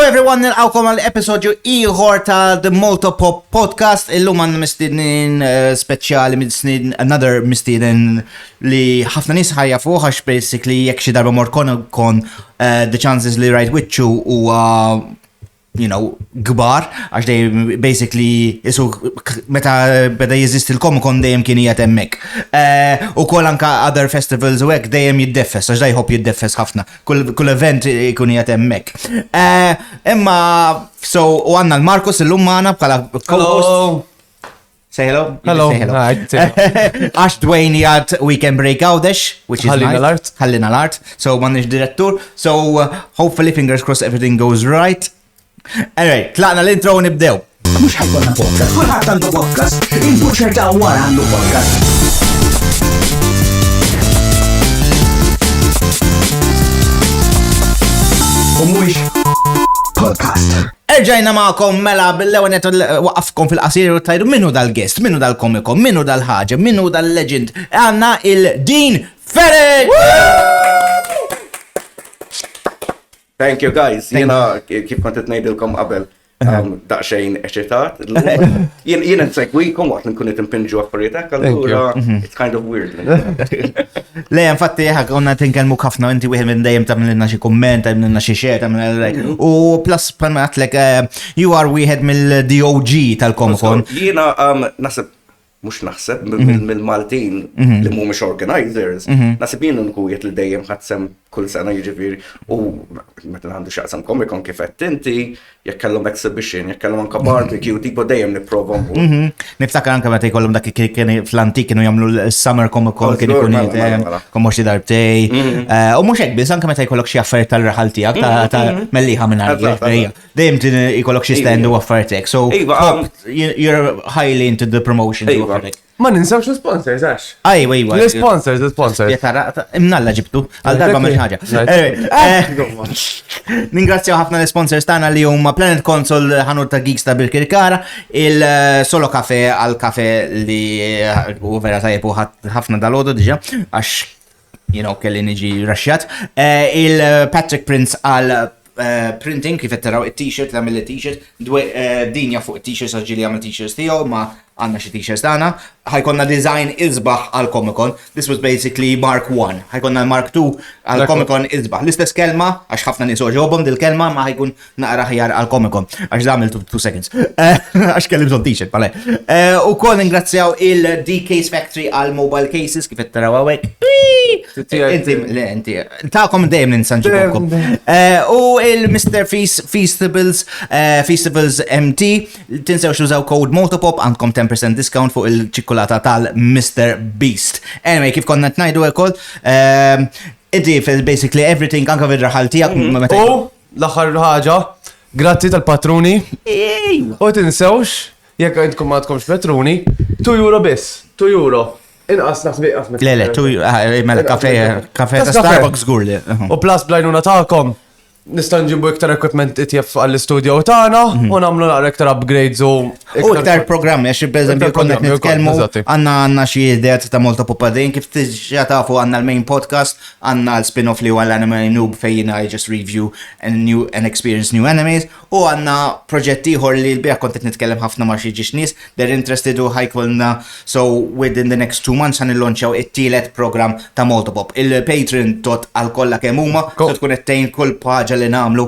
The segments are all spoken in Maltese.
everyone, nilqawkom għal-episodju ieħor ta' The Malta Pop Podcast. Illum għandna mistidnin speċjali mid-snin, another mistidnin li ħafna nies ħajja fuq għax basically jekk xi darba mor kon the chances li rajt wiċċu huwa gbar, għax dej basically isu meta beda jeżisti l-Comic-Con dejjem kien qiegħed hemmhekk. Ukoll anke other festivals u hekk dejjem jiddeffes, għax dej jħobb jiddeffes ħafna. Kull event ikun qiegħed hemmhekk. Imma u għandna l-Marcus illum magħna bħala co-host. Say hello. Hello. Għax Dwayne jgħid weekend breakoutesh, which is nice. Ħallina l-art. So m'għandniex direttur. So hopefully fingers crossed everything goes right. Anyway, tlaqna l-intro u nibdew. Mux ħajkonna podcast, kulħadd għandu podcast, il-buċer ta' wara għandu podcast. U mux podcast. Erġajna ma'kom mela bil-lewenet waqafkom fil-qasir u tajdu minnu dal-guest, minnu dal-komiko, minnu dal-ħaġa, minnu dal-legend. Għanna il-Dean Fenech! Thank you guys. Jena kif kontet ngħidilkom qabel daqsxejn eċitat. Jena nsegwikom waqt nkun qed impinġu affarijiet hekk, allura it's kind of weird. Le, infatti konna tinkellmu ħafna inti wieħed minn dejjem tagħmilna xi kumment, tagħmilna xi share, tagħmilna u plus bħalma għatlek you are wieħed mill-DOG tal-Comic-Con. Jiena naħseb mux naħseb mill-Maltin li mhumiex organizers, naħseb jien nkwiet li dejjem ħadsem kull sena jiġifieri u meta għandu x'aqsam Comic-Con kif qed inti jekk kellhom exhibition, jekk kellhom anke barbecue, tipo dejjem nipprova. Niftakar anke meta jkollhom dak kien fl-antik kienu jagħmlu l-Summer Comic-Con kien ikun kom xi darbtej. U mhux hekk biss anke meta jkollok xi affarijiet tal-raħal tiegħek ta' mellieħa minn għandek. Dejjem ikollok xi stand u affarijiet hekk. So you're highly into the promotion. Ma ninsawx l-sponsors, għax. Ajwa. L-sponsors. Imnalla ġibtu, għal darba minn ħaġa. Ningrazzjaw ħafna l-sponsors tagħna li huma Planet Console, ħanur ta' Geeks ta' Birkirkara, il-Solo Caffe għal Caffe li u vera tajjeb u ħafna dal-għodu diġà, għax kelli niġi raxxjat. Il-Patrick Prince għal printing kif qed taraw it-t-shirt, tagħmel it-t-shirt, dinja fuq it-t-shirts għax ġieli għamel t-shirts tiegħu ma għandna xi t-shirts tagħna. Ħajkonna design isbaħ għal Comic-Con. This was basically Mark 1. Ħajkonna Mark 2 għal Comic-Con isbaħ. L-istess kelma għax ħafna nies oġobhom dil-kelma ma ħajkun naqra ħjar għal Comic-Con għax żagħmel 2 seconds. Għax kelli bżonn t-shirt bħalej. Ukoll ningrazzjaw il-dKaseFactory għal mobile cases kif qed taraw hawnhekk. Inti tagħkom dejjem ninsa nġibkom. U il-Mr. Feastables MT tinsewx tużaw code Maltapop għandkom 10% discount fuq il-ċikkolata tal-Mr. Beast. Anyway, kif konna t-najdu għekol, inti basically everything anka vid-raħal tijak. U l-axar ħaġa, grazzi tal-patruni. U tinsewx, jekk għandkom ma tkomx patruni, €2 biss, €2. Inqas naħsbiq. Le, mela kafe ta' Starbucks gurli. U plus blajnuna ta'kom, nistan ġibu iktar equipment itjef għall-studio tagħna u nagħmlu naqra iktar upgrades u iktar programmi għax b'eżempju konna nitkellmu għandna xi ideat ta' Malta Popadin kif tiġa tafu għandna l-main podcast, għandna l-spin-off li huwa l-Anime Noob fejn I just review and experience new animes u għandna proġett ieħor li l-biegħ kont qed nitkellem ħafna ma' xi ġiex nies they're interested u ħajkolna so within the next 2 months ħanillanċjaw it-tielet programm ta' Malta Pop. Il-Patrion għal kemm huma se tkun qed tgħin kull paġa li nagħmlu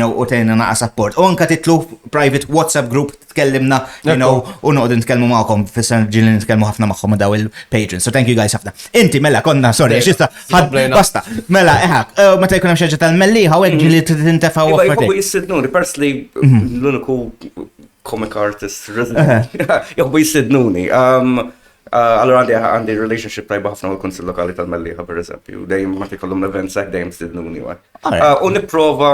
u tgħinna naqa' support. U anke titlu private WhatsApp group tkellimna u noqgħdu nitkellmu magħkom fis-sena ġieli nitkellmu ħafna magħhom daw il-patrons. So thank you guys ħafna. Inti mela konna sorry xista basta. Mela meta jkun hemm xi ħaġa tal-mellieħa u hekk ġieli tintefgħu offerti. Jobbu jistidnuni, personally l-uniku comic artist jobbu jistidnuni. Allora għandi relationship tajba ħafna mal-Kunsill Lokali tal-Mellieħa per eżempju, dejjem ma tikollhom events hekk dejjem stidnuni u nipprova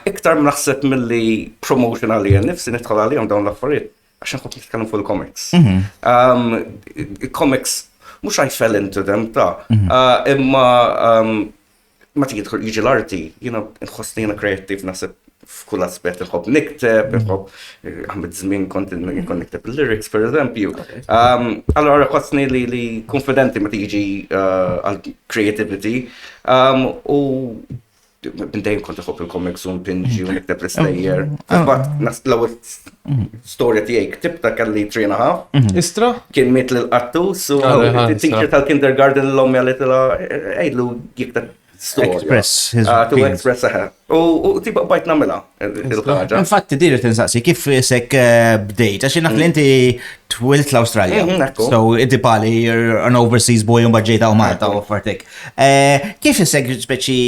iktar naħseb milli promotion għalija nifsi nidħol għalihom dawn l-affarijiet għax nħobb nitkellem fuq il-comics. Il-comics mhux I fell into them imma ma tiġi jiġi l-arti, jiena nħossni jiena kreattiv naħseb f'kull aspett nħobb nikteb, nħobb għamid żmien kont nikteb lyrics per eżempju. Allora ħossni li konfidenti ma tiġi għal creativity u minn dejjem kont iħobb il-komiks u npinġi u nikteb l-istejjer. But l-ewwel storja tiegħi ktibta kelli 3.5. Istra? Kien miet l-qattus u t-teacher tal-kindergarten l-omja li tila ejlu jikteb storja. Express his To feelings. express aħe. U tiba bajt namela il-ħaġa. Infatti, diri tinsaqsi, kif sek bdejt? Għaxin naf li inti twilt l-Australia. Ekku. So, inti pali, you're an overseas boy un bħġejta u Malta u fartek. Kif sek speċi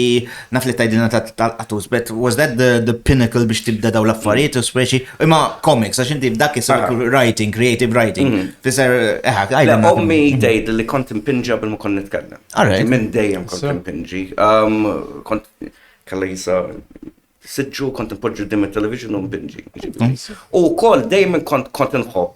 naf li tajdina tal-qatus, but was that the pinnacle biex tibda daw l-affarijiet u speċi, imma comics, għax inti b'dak jisir writing, creative writing. Fisser, La, ommi tgħid li kont impinġi qabel ma kont nitkellem. Alright. Minn dejjem kont impinġi. Kont kalla jisa sidġu kont impoġġu dim il-television u impinġi. U wkoll dejjem kont inħobb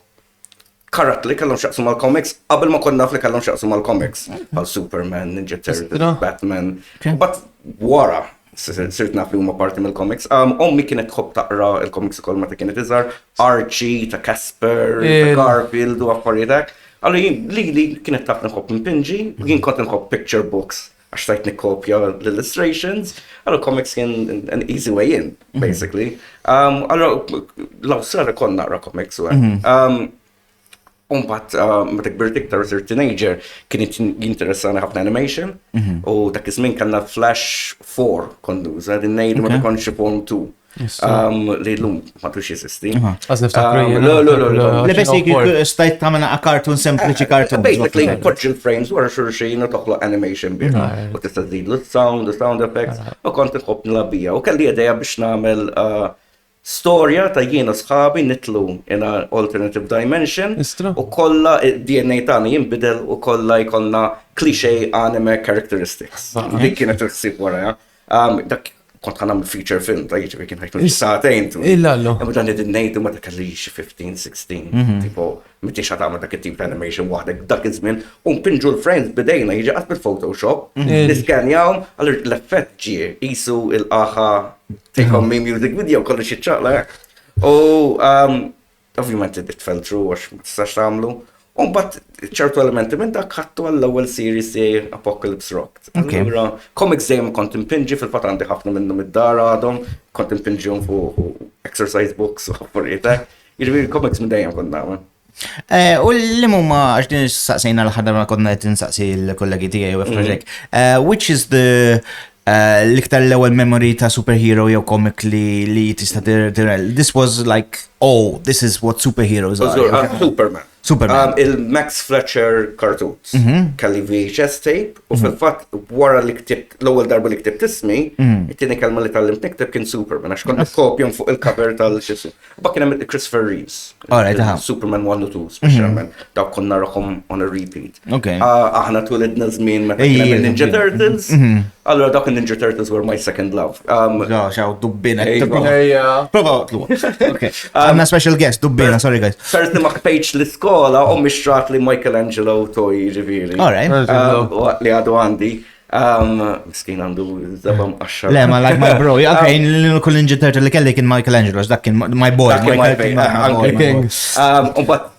karat li kellhom xaqsu mal-comics qabel ma kont naf li kellhom xaqsu mal-comics. Bħal Superman, Ninja Turtles, Batman. But wara sirt naf li huma parti mill-comics. Ommi kienet tħobb taqra il-comics ukoll meta kienet iżgħar, Archie, ta' Casper, ta' Garfield u affarijiet hekk. Allura li kienet taf nħobb impinġi, jien kont nħobb picture books għax tajt nikkopja l-illustrations. Allora comics kien an easy way in, basically. Allora l-Awstralja konna naqra comics u Umbat, meta kbirt iktar u teenager, kien jinteressani ħafna animation, u dak iż-żmien kellna Flash 4 konduża, din ngħidu ma tkunx Form 2. Li l-lum ma tux jesisti. Għaz niftakru jien. Li besi stajt tamena a cartoon, sempliċi cartoon. Basically, poġġi l-frames wara xurxin u toħloq animation birra. U tista' tżid l-sound effects, u kont inħobb nilabija. U kelli idea biex nagħmel storja ta' jiena sħabi nitlu in a alternative dimension u kollha DNA tagħna jinbidel u kollha jkollna cliché anime characteristics. Dik kienet il-ħsieb wara. Dak kont ħanam feature film ta' jiġifieri kien ħajkun sa'tejn. Illallu. Imma dan id-nejtu ma kellix 15-16. Tipo, mitiex ħatamel dak it-tip ta' animation waħdek dak iż-żmien u mpinġu l-frames bidejna jiġi qatt bil-Photoshop, niskanjawhom, allura l-effett ġie qisu il-aħa take on me music video kollox jiċċaqla hekk. U ovvjament it fell through għax ma tistax tagħmlu. U mbagħad ċertu elementi minn dak ħadtu għall-ewwel series Apocalypse Rock. Allura comics dejjem kont impinġi fil-fatt għandi ħafna minnhom id-dar għadhom, kont impinġihom fuq exercise books u affarijiet hekk. Jiġifieri comics minn dejjem kont nagħmel. U li mumma għax din saqsejna l-ħadda ma konna qed insaqsi l-kollegi tiegħi u project. Which is the l-iktar l-ewwel memory ta' superhero jew comic li tista' tirel? This was like, oh, this is what superheroes are. Superman. Il-Max Fletcher cartoons. Kelli VHS tape u fil-fatt wara li ktibt l-ewwel darba li ktibt ismi, it-tieni kelma li tallimt nikteb kien Superman għax kont nikkopjhom fuq il-cover tal-xissu. U kien hemm Christopher Reeves. Superman 1 u 2 specialment. Dawk konna narahom on a repeat. Aħna twilidna żmien meta kien hemm Ninja Turtles. Allora dawk Ninja Turtles were my second love. Xaw dubbina. Prova tlu. Għandna special guest, dubbina, sorry guys. Sart nimaq page l-iskola u mixtrat li Michelangelo toy ġifieri. Li għadu għandi. Miskin għandu zabam għaxħar. Le, ma like my bro. Okay, kull Ninja Turtle li kelli kien Michelangelo, dak kien my boy. Uncle King. Umbat,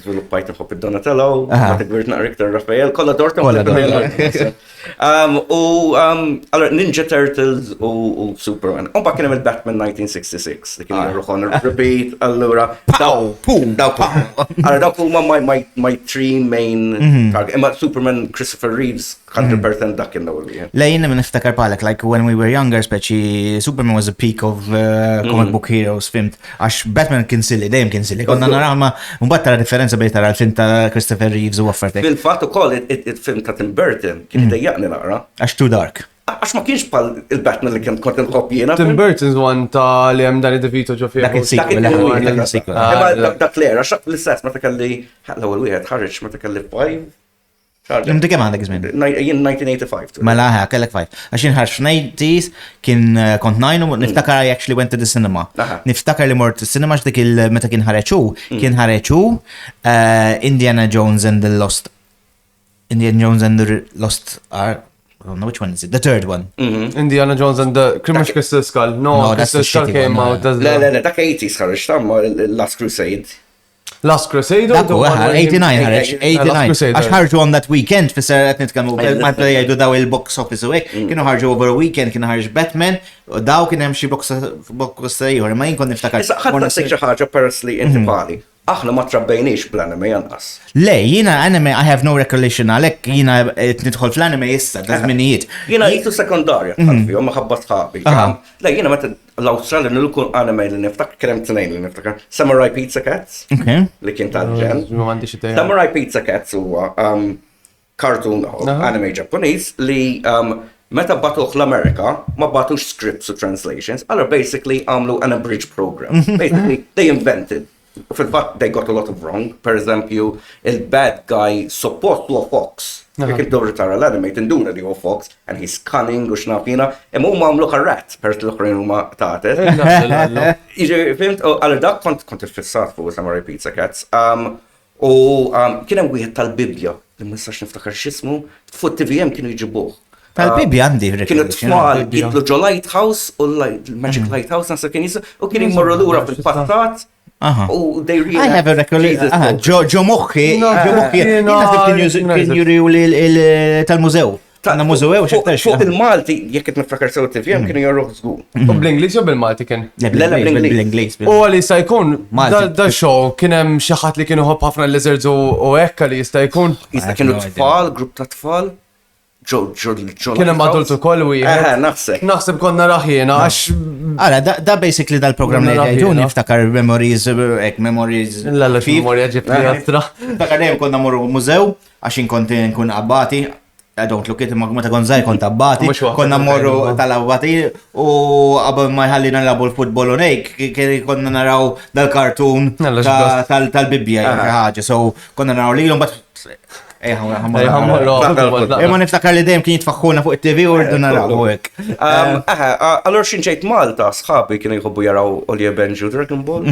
zviluppajt nħobb id-Donatello, għatek birt naqra iktar Raphael, kolla dorta. Allora, Ninja Turtles u Superman. Umbat kien hemm il-Batman 1966, li kien jirruħ on repeat, allura. Allora, dawk huma my three main target. Imma Superman, Christopher Reeves, 100% dak kien l-ewwel wieħed. Lejn minn niftakar palek, like when we were younger, speċi Superman was the peak of comic book heroes, fimt. Għax Batman kien silly, dejjem kien silly. Konna naraħma, mbagħad tara differenza bejn tara l-film ta' Christopher Reeves u affartek. Fil-fatt ukoll il-film ta' Tim Burton kien idejjaqni naqra. Għax too dark. Għax ma kienx bħal il-Batman li kien kont inħobb jiena. Tim Burton's one ta' li hemm Danny DeVito ġo fih. Dak il-sequel. Dak l-era, xaq l-istess meta kelli l-ewwel wieħed ħareġ meta kelli 5. Inti kemm għandek żmien? Jien 1985. Mela kellek 5. Għax inħarx f'90s kien kont 9 u niftakar I actually went to the cinema. Niftakar li mort cinema dik meta kien ħareġu Indiana Jones and the Lost Ark. I don't know which one is it. The third one. Indiana Jones and the Criminal Crystal Skull. No, that's the Crystal Skull shitty came one, out. Le, dak 80s ħareġ tamma Last Crusade. Last Crusade. Dakku, 89 ħareġ, 89. Għax ħarġu on that weekend, fisser għet nitkellmu, ma jgħidu daw il-box office u hekk, kienu ħarġu over a weekend, kienu ħarġ Batman, u daw kien hemm xi box ieħor, ma jien kont niftakar. Issa ħadd xi ħaġa peress li inti bħali. Aħna ma trabbejniex bl-anime janqas. Le, jiena anime, I have no recollection għalhekk jiena nidħol fl-anime issa, ta' żminijiet. Jiena jitu sekondarja tħalfi, u maħabba tħabi. Le, jiena meta l-Awstralja nilkun anime li niftakar, krem tnejn li niftakar. Samurai Pizza Cats, li kien tal-ġen. Samurai Pizza Cats huwa cartoon anime Ġappuniż li meta batuħ l-Amerika, ma batux scripts u translations, allora basically għamlu an abridged program. Basically, they invented. Fil-fatt, they got a lot of wrong. Per eżempju, il-bad guy suppost to a fox. Jek id-dovri tara l-anime, tinduna li huwa fox, and he's cunning u xnafina, imma huma għamlu rat, per l-oħrajn huma tatet. Iġi, fimt, għal dak kont il-fissat fuq Samurai Pizza Cats. U kien hemm wieħed tal-Bibja, li ma nistax niftakar x'ismu, fuq TVM kienu jġibuh. Tal-Bibja għandi kienu tfal jitlu ġo Lighthouse u Magic Lighthouse nasa kien jisu u kien jimmorru lura fil-passat. Oh, they really I have a recollection. Ġo moħħi, kien juriw tal-mużew. Għanna mużew xektax. Fuq il-Malti, jekk qed niftakar sew TVM kienu jorruħ żgur. U bl-Ingliż jew bil-Malti kien? Bl-Ingliż. U għali jista' jkun da show kien hemm xi ħadd li kienu ħobb ħafna lizards u hekk li jista' jkun. Jista' kienu tfal, grupp ta' tfal. Kien hemm adult ukoll wieħed. Naħseb konna raħjena għax. Ara, da basically dal-programm li għajdu niftakar memories, memories. Lalla x'memorja ġib li għattra. Dakar dejjem konna morru mużew għax inkonti nkun abbati. I don't look it, meta kon żgħir kont abbati. Konna morru tal-abbati u qabel ma jħallina nilagħbu l-futbol u hekk konna naraw dal-kartun tal-Bibja ħaġa. So konna naraw lilhom bat ma niftakar li dejjem kien jitfaħħuna fuq it-TV u rridu naraw hekk. Allora xinġejt Malta, sħabi kienu jħobbu jaraw Olje Benju Dragon Ball, u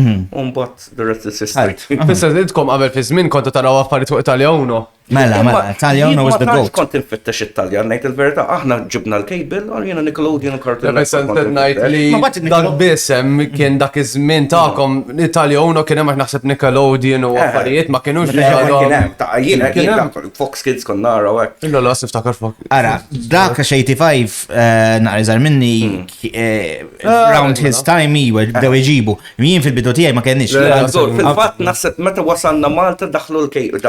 mbagħad the rest is history. Fissa idkom qabel fi żmien kontu taraw affarijiet fuq Italjano. Mela, Italjan was the goat. Kont infittex Italjan, ngħid il-verità, aħna ġibna l-kejbil, għal jiena Nickelodeon u Cartoon Network. Issa ngħid li dak bisem kien dak iż-żmien tagħkom Italjano kien hemm naħseb Nickelodeon u affarijiet ma kienux jiena Fox Kids kon nara hekk. Illa la niftakar Fox. Ara, dak 85 naqra iżgħar minni around his time bdew iġibu. Jien fil-bidu tiegħi ma kienx. Fil-fatt naħseb meta wasalna Malta daħlu l-kejbil.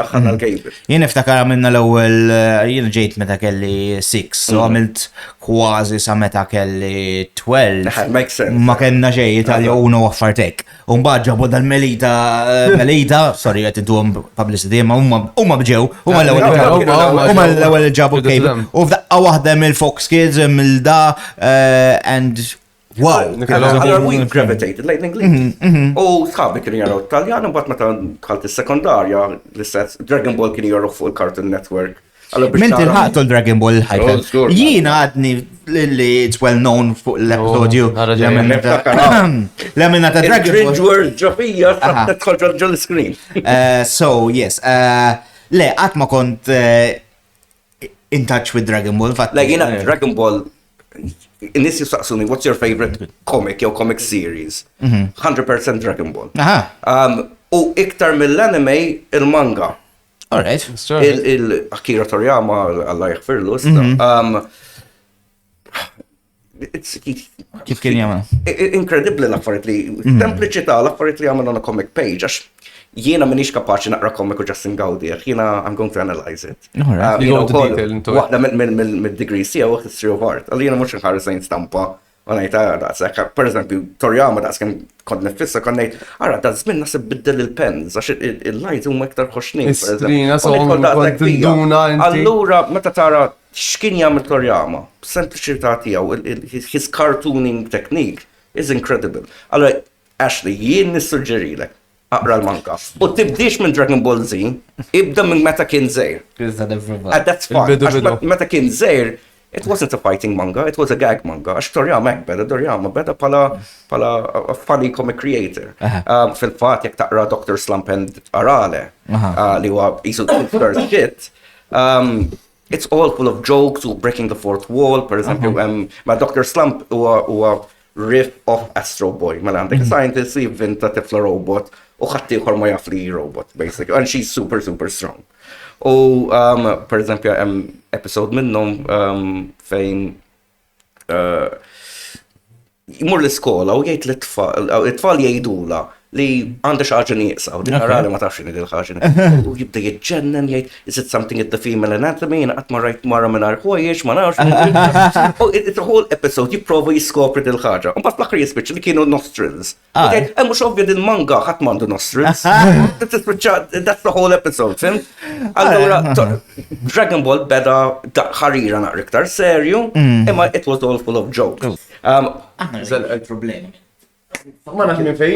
Niftakar għamilna l-ewwel jien ġejt meta kelli 6, so għamilt kważi sa meta kelli 12. Ma kellna xejn Italjano u affartek. U mbagħad ġabu dal-Melita, sorry qed intuhom publicity, ma huma bġew, huma l-ewwel ġabu kejb. U f'daqqa waħda mill-Fox Kids mill-da and wow. Allora we gravitated lejn l-Ingliż. U sħabi kienu jaraw Taljan, mbagħad meta dħalt is-sekondarja l-istess Dragon Ball kienu jaraw fuq il-Cartoon Network. Min tilħaqtu l-Dragon Ball ħajfel. Jiena għadni li it's well known fuq l-episodju. L-għamilna ta' Dragon Ball. Word ġofija tħolġu l-screen. So, yes. Le, għatma kont in touch with Dragon Ball. Le, jiena Dragon Ball Nis jistaqsuni, what's your favorite comic jew comic series? 100% Dragon Ball. U iktar mill-anime il-manga. Alright. Il-Akira Toriyama, Allah jħfirlu, kif kien jagħmel? Incredibbli l-affarijiet li, sempliċità l-affarijiet li jagħmel on a comic page, għax jiena minix kapaċi naqra comic u Justin Gawdir, jiena I'm going to analyze it. Waħda mill-degrees tiegħu history of art, għalli jiena mhux inħares lejn stampa u ngħid daqshekk. Per eżempju, Toriyama daqs kien kont nifissa kon ngħid, ara da żmien nasib biddel il-pens għax il-lajt huma iktar ħoxnin. Allura meta tara x'kien jagħmel Toriyama, sempliċità tiegħu, his cartooning technique is incredible. Allora, Ashley, jien nissuġġerilek aqra l-manka. U tibdix minn Dragon Ball Z, ibda minn meta kien żgħir. That's fine. Meta kien żgħir, it wasn't a fighting manga, it was a gag manga. Għax Toriyama beda pala a funny comic creator. Fil-fat, jek taqra Dr. Slump and Arale, li huwa jisu first shit, it's all full of jokes, u breaking the fourth wall, per eżempju, ma Dr. Slump huwa riff of Astro Boy. Mela għandek scientist li jivvinta tifla robot u ħaddieħor ma jaf li robot, basically. And she's super, super strong. U, per eżempju, hemm episode minnhom fejn jmur l-iskola u jgħid l-tfal jgħidula li għandha xi ħaġa nieqsa u din rali ma tafx din il-ħaġa. U jibda jiġġennen jgħid, is it something at the female anatomy? Qatt ma rajt mara mingħajr ħwejjeġ, ma nafx. U it's a whole episode jipprova jiskopri din il-ħaġa. U mbagħad fl-aħħar jispiċċa li kienu nostrils. Hemm mhux ovvja din manga ħadd m'għandu nostrils. That's the whole episode, fimt? Allura Dragon Ball beda ħarira naqra iktar serju, imma it was all full of jokes. Il-problemi. Ma naf minn fejn.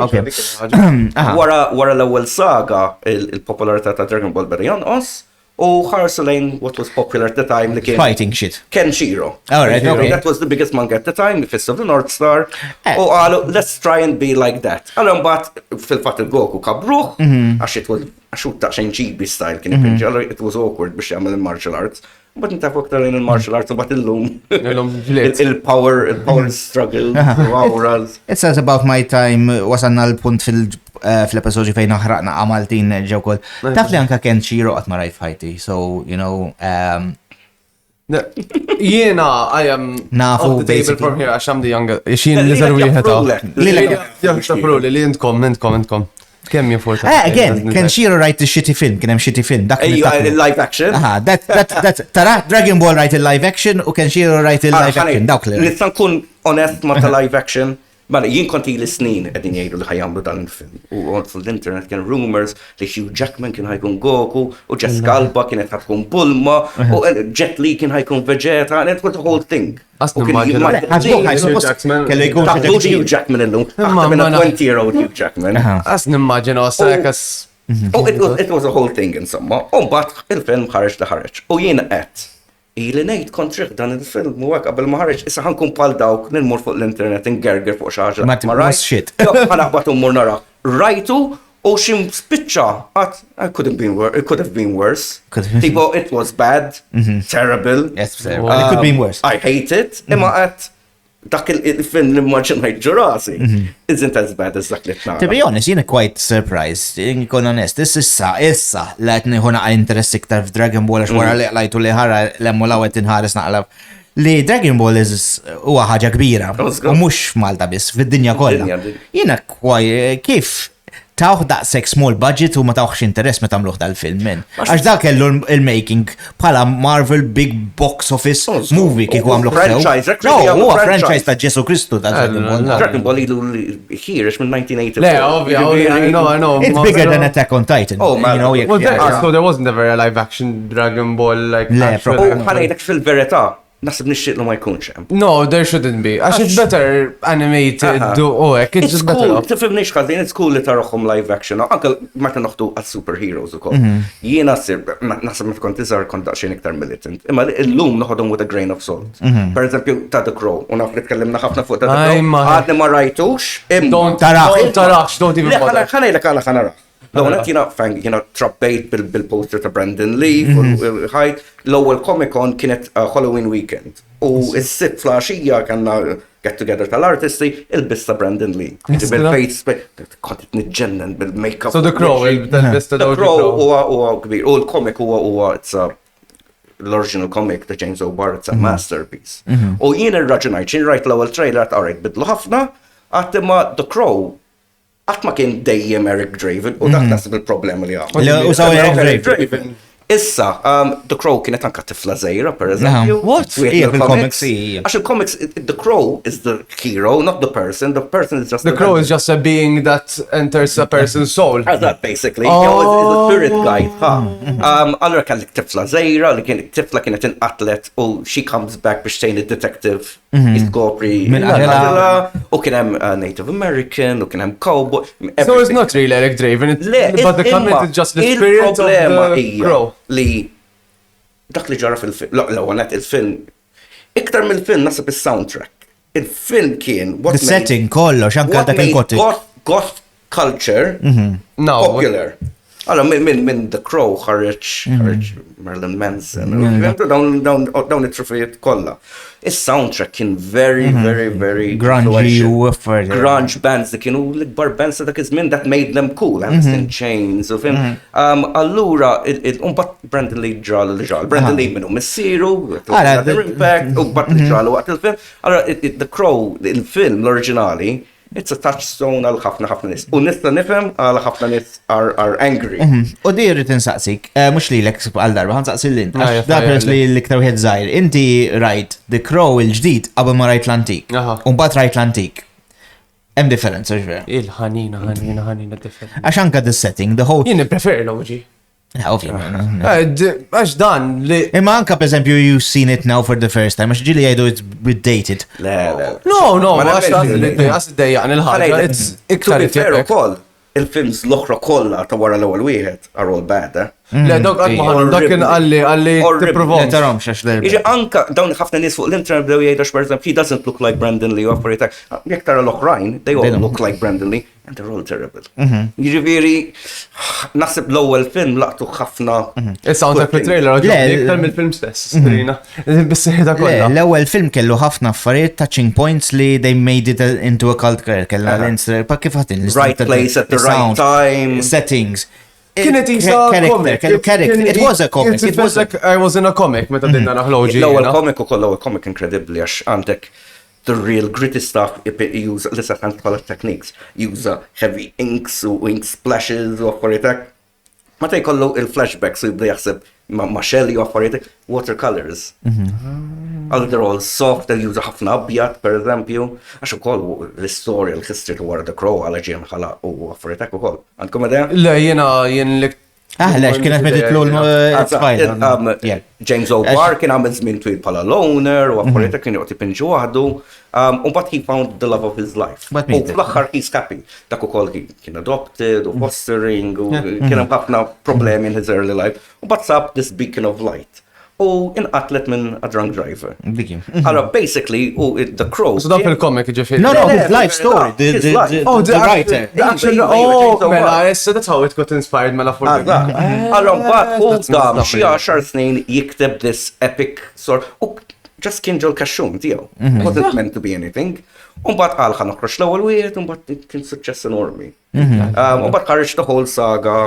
Wara l-ewwel saga, il-popolarità ta' Dragon Ball beda jonqos, u ħarsu lejn what was popular at the time li kien Fighting shit. Kenshiro. Alright, okay. That was the biggest manga at the time, Fist of the North Star. U għalu, let's try and be like that. Għalu mbagħad fil-fatt il-Goku kabruħ, għax hu ta' xejn ġibi style kien ipinġi, it was awkward biex jagħmel il-martial arts. But ntafu aktar lejn il-martial arts, but illum il-power struggle, auras. It says about my time, wasanna l-punt fil-episodju fejn aħraqna Maltin ġew kol. Taf li anka Kenshiro qatt ma rajt fajti, so, you know, Jiena, I am Nafu, off the table basically. from here, għax I'm the younger. Xin li zaru jieħeta. Li intkom. Kemm jinforta? Again, Kenshiro write the shitty film, kien hemm shitty film. Dak Live action? Aha, tara Dragon Ball write il-live action u Kenshiro write il-live action, dawk li. Nista' nkun onest ma' ta' live action. Mela, jien konti l-snin qegħdin jgħidu li ħajjamlu dan il-film. U fil-internet kien rumors li Hugh Jackman kien ħajkun Goku, u Jessica Alba kienet ħatkun Bulma, u Jet Li kien ħajkun Vegeta, and it was the whole thing. Taħtux Hugh Jackman illum, aħta minna 20-year-old Hugh Jackman. Għas nimmaġina għas. It was a whole thing, insomma. U mbagħad il-film ħareġ li ħareġ. U jien qed ili ngħid kontriq dan il-film u hekk qabel ma ħareġ issa ħankun bħal dawk nilmur fuq l-internet ingerger fuq xi ħaġa. Ma shit. Ħanaħbad immur nara. Rajtu u xi spiċċa qatt it could have been worse. Tipo it was bad, terrible. Yes, it could be worse. I hate it. Imma qatt dak il-film l-immaġinajt ġurasi isn't as bad as dak li tnara. To be honest, jien quite surprised, nkun honest, issa, la qed naqa interess iktar f'Dragon Ball għax wara li qlajtu li ħara l-emmu lawet inħares naqlab. Li Dragon Ball huwa ħaġa kbira, u mhux f'Malta biss, fid-dinja kollha. Jiena kif tawħ daqshekk small budget u ma tawħx interess meta tagħmluh dal-film minn. Għax dak kellu il-making bħala Marvel big box office movie kieku għamluh franchise. No, huwa franchise ta' Ġesu Kristu ta' Dragon Ball. Dragon Ball ilu ħirex minn 1984. Le, ovvja, I know. It's bigger than Attack on Titan. Oh, man. So there wasn't a very live action Dragon Ball like that. Ħanajdek fil-verità. Nasib nixxiq lu ma jkunx hemm. No, there shouldn't be. Għax it's better animated, it's just better. Tifhimniex ħażin, it's cool li taroħhom live action. Anke meta noħdu għas-superheroes ukoll. Jiena nasib meta kont iżgħar kont daqsxejn iktar militant. Imma llum noħodhom with a grain of salt. Pereżempju ta' The Crow, u naf li tkellimna ħafna fuq ta' The Crow. Għadni ma rajtux. Don't even bother. Ħanejlek għala ħanara. L-għonet jina trabbejt bil-poster ta' Brandon Lee, ħajt l-ewwel Comic-Con kienet Halloween weekend. U s-sitt flaxija kanna get-together tal-artisti, il-biss ta' Brandon Lee. Bil-face, kontit nitġennen bil-makeup. So The Crow, il-biss ta' The Crow huwa kbir, u l-comic huwa l-original comic ta' James O'Barr, it's a masterpiece. U jien irraġunajt, xien rajt l-ewwel trailer għarajt bidlu ħafna, għattima The Crow għatma kien dejjem Eric Draven, u dak nasib il-problema li għam. Usaw Eric Draven. Issa, The Crow kienet anka tifla zejra, per eżempju. What? Fil-comics. Għax il-comics, The Crow is the hero, not the person. The person is just The Crow is just a being that enters a person's soul. That basically. Is a spirit guide. Allora kellik tifla zejra, li kienet tifla kienet inqatlet, u she comes back biex tejn il-detective. Jiskopri u kienem Native American, u kienem cowboy. So it's not really Eric Draven, but the comic is just the spirit of the Crow. Li dak li ġara fil-film, l-għonet il-film, iktar mill-film nasib il-soundtrack. Il-film kien The setting kollox, anka dak il-gotik. Goth culture popular. Allora, minn The Crow ħarreġ Marilyn Manson, dawn it-trufijiet kollha. Is-soundtrack kien very grungy u affarijiet. Grunge bands li kienu l-ikbar bands ta' dak iż-żmien that made them cool, Alice in Chains u film. Allura, unbat Brandon Lee ġralu li ġral. Brandon Lee minnu missieru, Impact, u bat li ġralu waqt il-film. Allora, The Crow, il-film l-oriġinali, it's a touchstone għal ħafna nis. U nista nifhem għal ħafna nis are angry. U di rrit insaqsik, mux li l-ek għal darba, ħansaqsi l-int. Da peress li l-iktar wieħed żgħir. Inti rajt The Crow il-ġdid qabel ma rajt l-antik. U mbagħad rajt l-antik. Hemm differenza ġver. Il-ħanina differenza. Għax anka the setting, the whole. Jien preferi l-OG. Ovvijament. Għax dan li. Imma anka per esempio you've seen it now for the first time, għax ġili jgħidu it's dated. No, għax għas id-dejjaqn il-ħagġa, it's iktar it-tibek. Il-films l-oħra kollha ta' wara l-ewwel wieħed are all bad, Le, dok għadmaħan, dak kien għalli t-provon. Iġi anka, dawn ħafna nies fuq l-internet bdew jgħidax, per exemple, he doesn't look like Brandon Lee, jek tara l-oħrajn, they all look like Brandon Lee, and they're all terrible. Jiġifieri, naħseb l-ewwel film laqtu ħafna. Il-soundtrack fit-trailer, iktar mill-film stess, strina. Bis-sejda kollha. L-ewwel film kellu ħafna affarijiet touching points li they made it into a cult career, kellha l-instra, pa kif ħatin. Right place at the right time. Settings. Kienet jisa character. It was a comic. It was like I was in a comic, meta dinna naħloġi. L-ewwel comic ukoll l-ewwel comic incredibly għax għandek the real gritty stuff use lisa għand color techniques, use heavy inks u ink splashes u affarijiet. Meta jkollu il-flashbacks u jibda jaħseb ma' Shelley u affarijiet watercolors. They're all soft, they use ħafna abjad, per eżempju, għax ukoll l-istorja, l-history ta' wara The Crow għal ġien ħala u affarijiet ukoll. Għandkom idea? Le, jien li. Lex kienet meditlu l-Spider. James O'Barr kien għamil żmien twil bħala loner u affarijiet kien joqgħod ipinġu waħdu. But he found the love of his life. U fl-aħħar he's happy. Dak ukoll kien adopted u fostering u kien hemm ħafna problemi in his early life. U bat sab this beacon of light. U inqatlet minn a drunk driver. Allora, basically, The Crow. So dan fil-comic ġifiri. No, his life story. The writer. Mela, so that's how it got inspired, mela for them. Allora, but u dam xi 10 snin jikteb this epic sort. U just kien ġol kaxxum tiegħu. Wasn't meant to be anything. U mbagħad qal ħa noħroġ l-ewwel wieħed u mbagħad kien suċċess enormi. U mbagħad ħareġ the whole saga.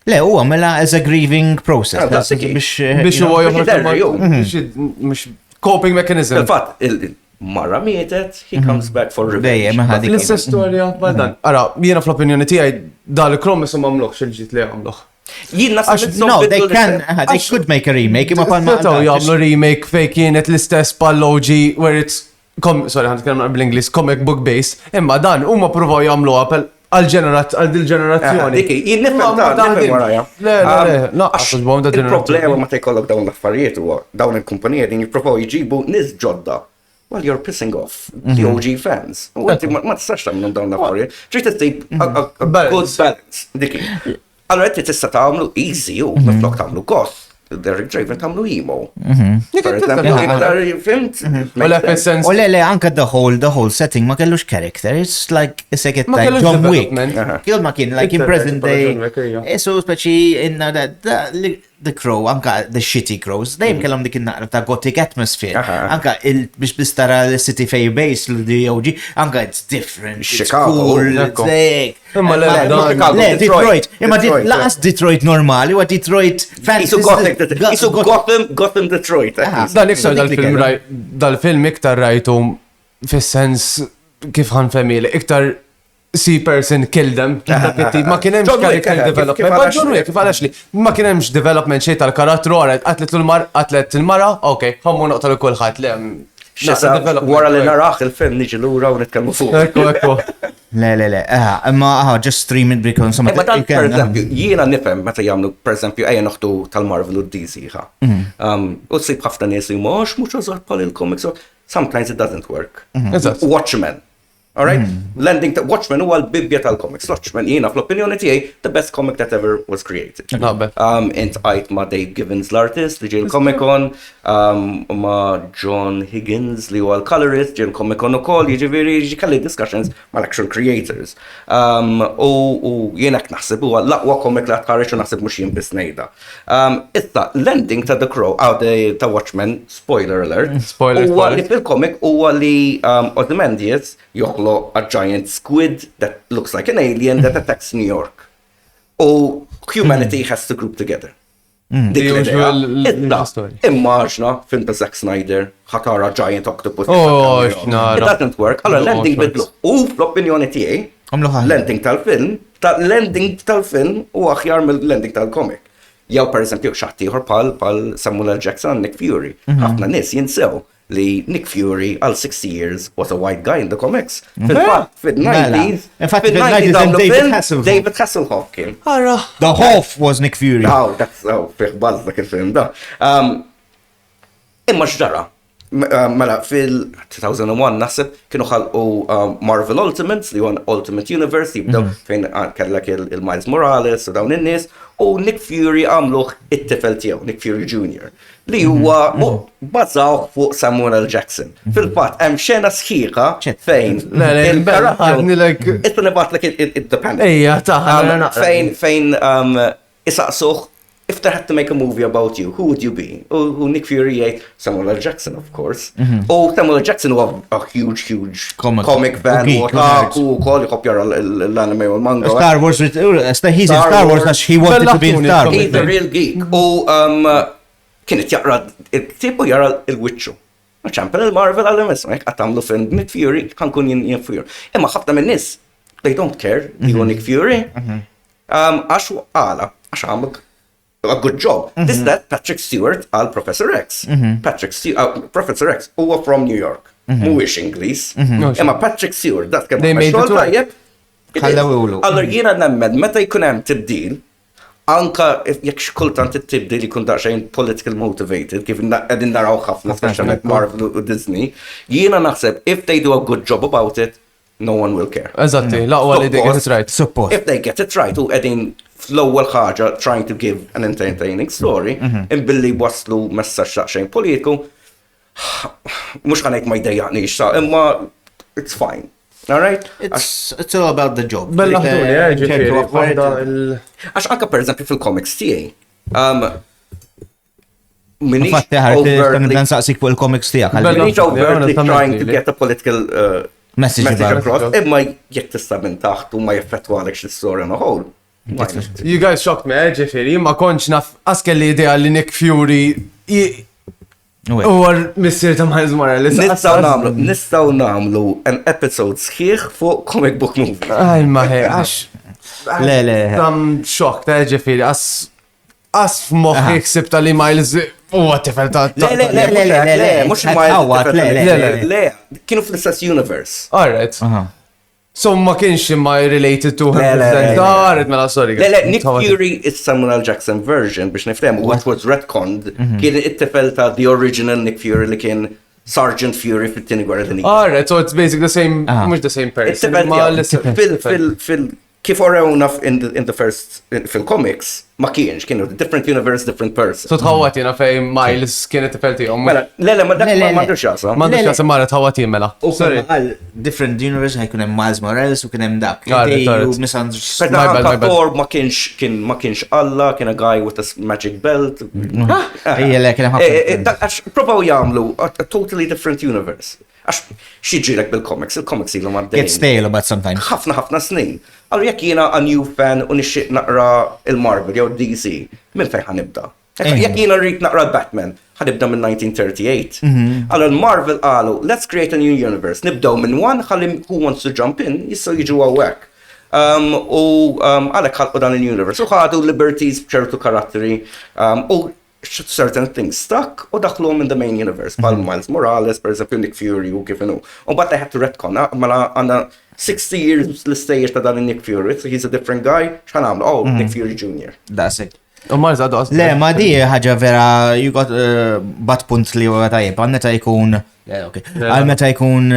Le, huwa mela as a grieving process. Biex huwa joħroġ coping mechanism. Il-fatt, il-marra mietet, he comes back for revenge. L-istess storja, baldan. Ara, jiena fl-opinjoni tiegħi dal-krom isom għamluħx il-ġit li għamluħ. No, they could make a remake. Setaw jgħamlu remake fej kienet l-istess pal-OG where it's, sorry, għand kellem bl-Inglis, comic book based, imma dan huma provaw jgħamlu għapel għal-ġenerazzjoni. Jien nifhem waraja. Il-problema ma tejkollok dawn l-affarijiet u dawn il-kumpanija din jipprovaw jġibu nies ġodda. Well, you're pissing off the OG fans. U għanti ma tistax tagħmlu dawn l-affarijiet. Trid tissib a good balance. Diki. Allora qed tista' tagħmlu easy u miflok tagħmlu goth. Derek Draven tamlu emo. U le, anka the whole setting ma kellux character. It's like John Wick. Kiel ma kien, like in present day. So speċi inna the Crow, anka the shitty Crows, dejjem kellhom dik in-naqra ta' gothic atmosphere. Anka biex bistara l-city fay base l-DOG, anka it's different. Chicago. Le, Detroit. Imma laqas Detroit normali, wa Detroit fantasy. Isu Gotham Detroit. Dan iktar dal-film iktar rajtu fis-sens kif ħanfemi iktar see person kill them. Ma kien hemmx character development. Ma John Wick kif għalax li ma kien hemmx development xejn tal-karattru qatlet il-mara, okay, ħommu noqtol kulħadd le. Wara li naraħ il-film niġi lura u nitkellmu fuq. Ekku. Le, imma just stream it because insomma. Ma dan per eżempju, jiena nifhem meta jagħmlu per eżempju ejja noħdu tal-Marvel u DC ħa. U tsib ħafna nies li mhux użgħar bħal il-comics. Sometimes it doesn't work. Watchmen. All right? Lending to Watchmen huwa l-bibja tal-komiks. Watchmen jiena fl-opinjoni tiegħi the best comic that ever was created. Intqajt ma' Dave Gibbons l-artist li ġej il-Comic-Con, ma' John Higgins li huwa l-colorist ġej il-Comic-Con ukoll, jiġifieri kelli discussions mal-actual creators. U jiena naħseb huwa l-aqwa comic li tħarreġ u naħseb mhux jien biss ngħidha. Issa lending ta' The Crow ta' Watchmen, spoiler alert, huwa li fil-comic huwa li Ozymandias joħloq a giant squid that looks like an alien that attacks New York. Oh, humanity has to group together. Immaġna film ta' Zack Snyder, ħatara giant octopus. It doesn't work. Allora, landing bidlu. U fl-opinjoni tiegħi, landing tal-film u aħjar mill-landing tal-comic. Jew per eżempju xaħtiħor pal Samuel L. Jackson, Nick Fury. Ħafna nies jinsew li Nick Fury għal 60 years was a white guy in the comics. Fil-90s, David Hasselhoff kien. The Hoff was Nick Fury. Fiħ bazz dak il-film da. Imma x'ġara. Mela fil-2001 naħseb kienu ħalqu Marvel Ultimates li huwa Ultimate Universe jibdew fejn kellek il-Miles Morales u dawn in-nies u Nick Fury għamluh it-tifel tiegħu, Nick Fury Jr. li huwa bazzaw fuq Samuel L. Jackson. Fil-fatt hemm xena sħiħa fejn il-Patrion nibatlek id-dependent. Ejja taħ fejn isaqsuh if they had to make a movie about you, who would you be? Oh, Nick Fury jgħid Samuel L. Jackson, of course. Samuel L. Jackson huwa a huge comic fan. Wkoll jħobb jara l-anime u l-manga. Star Wars, he's in Star Wars għax he wanted to be in Star Wars. He's a real geek. U kienet jaqra il-tipu jara il-witchu. Ċampel il-Marvel għal-emis, għatamlu film Nick Fury, ħankun jien Fury. Imma ħafna minn nis, they don't care, you Nick Fury. Għax għamlu a good job. This that Patrick Stewart għal Professor X. Professor X huwa from New York. Mhuwiex Ingliż. Imma Patrick Stewart dak kemm xogħol tajjeb. Allora jiena nemmen meta jkun hemm tibdil, anka jekk kultant it-tibdil jkun daqsxejn political motivated, kif qegħdin naraw ħafna speċjalment Marvel u Disney, jiena naħseb if they do a good job about it, no one will care. Eżatti, laqwa li they get it right. If they get it right u qegħdin fl-ewwel ħaġa trying to give an entertaining story, imbilli waslu messaġġ daqsxejn politiku, mhux ħanejt ma jdejjaqniex sa, imma it's fine. All right? It's all about the job. Għax anka pereżempju fil-comics tiegħi. Infatti ħarti nsaqsik fuq il-comics tiegħek. Minix overtly trying to get a political message across, imma jekk tista' minn taħt u ma jeffettwalek x'is-story on a whole. You guys shocked me, ġifieri, ma kontx naf kelli idea li Nick Fury huwa missier ta' Miles Morales. Nistgħu nagħmlu an episode sħiħ fuq comic book movie. Aj ma għax. Le. I'm shocked, ġifieri, as f'moħħi ħsibta li Miles huwa tifel ta' Le, mhux Miles. Le, kienu fl-istess universe. All right. So ma kienx imma related to him. Mela sorry. Le, Nick Fury is Samuel L. Jackson version biex nifhem what was retconned kien it-tifel ta' the original Nick Fury li kien Sergeant Fury fit-tieni gwerra dinjija. All right, so it's basically the same, mhux the same person. Fil kif orawna in the first fil-comics ma kienx, kienu different universe, different person. So tħawat jena fej Miles kienet tifel tiegħu. Le, ma dak ma m'għandux jasa. M'għandux jasa mara tħawat mela. Sorry. Different universe ħajkun hemm Miles Morales u kien hemm dak. Thor ma kienx Alla, kien a guy with a magic belt. Ejja kien hemm provaw jagħmlu a totally different universe. Għax xieġilek bil-comics, il-comics ilhom għaddejn. Get stale about sometimes. ħafna snin. Allora jekk jiena a new fan u nixtieq naqra il-Marvel jew DC, minn fejn ħanibda? Jekk jiena rrid naqra Batman, ħanibda minn 1938. Allora Marvel qalu, let's create a new universe. Nibdew minn one, ħalli who wants to jump in, jistgħu jiġu hawnhekk. U għalhekk ħalqu dan il-universe. U ħadu liberties b'ċertu karatteri u certain things stuck u daħluhom in the main universe. Pal Miles Morales, per eżempju Nick Fury u kif inhu. But they had to retcon. Mela għandna 60 years l-istejjex ta' dan Nick Fury, so he's a different guy. X'ħan għamlu? Oh, Nick Fury Jr. That's it. U marza dos. Le, ma di ħaġa vera, you got bat punt li huwa tajjeb, għal meta jkun għal meta jkun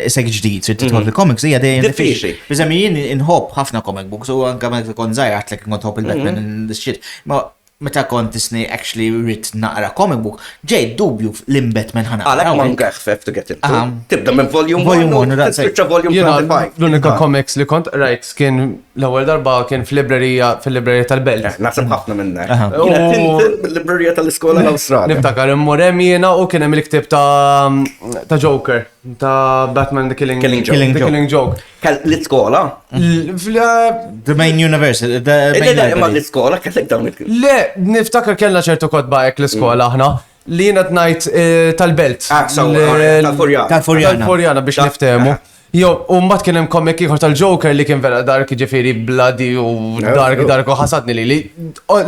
isek ġdid, trid tidħol fil-comics hija dejjem diffiċli. Biżemmi jien inħobb ħafna comic books u anke meta kon żgħir għatlek inħobb il-Batman and this shit. Ma meta kont Disney actually rrit naqra comic book, ġej dubju l-Batman ħana. Għalek man għaxfef to get into. Tibda minn volume 1, tispiċċa volume 25. L-unika comics li kont rajt kien l-ewwel darba kien fil-librerija tal-Belt. Naħseb ħafna minnek. Mill-librerija tal-iskola l-Awstralja. Niftakar immur hemm jiena u kien hemm il-ktieb ta' Joker, ta' Batman The Killing Joke. L-iskola? The main university. Imma l-iskola kellek dawn Le, niftakar kellna ċertu kodba hekk l-iskola aħna li jiena tnajt tal-Belt. Tal-Furjana biex niftehmu. Jo, u mbagħad kien hemm comic ieħor tal-Joker li kien vera dark, ġifieri bloody u dark u ħasadni li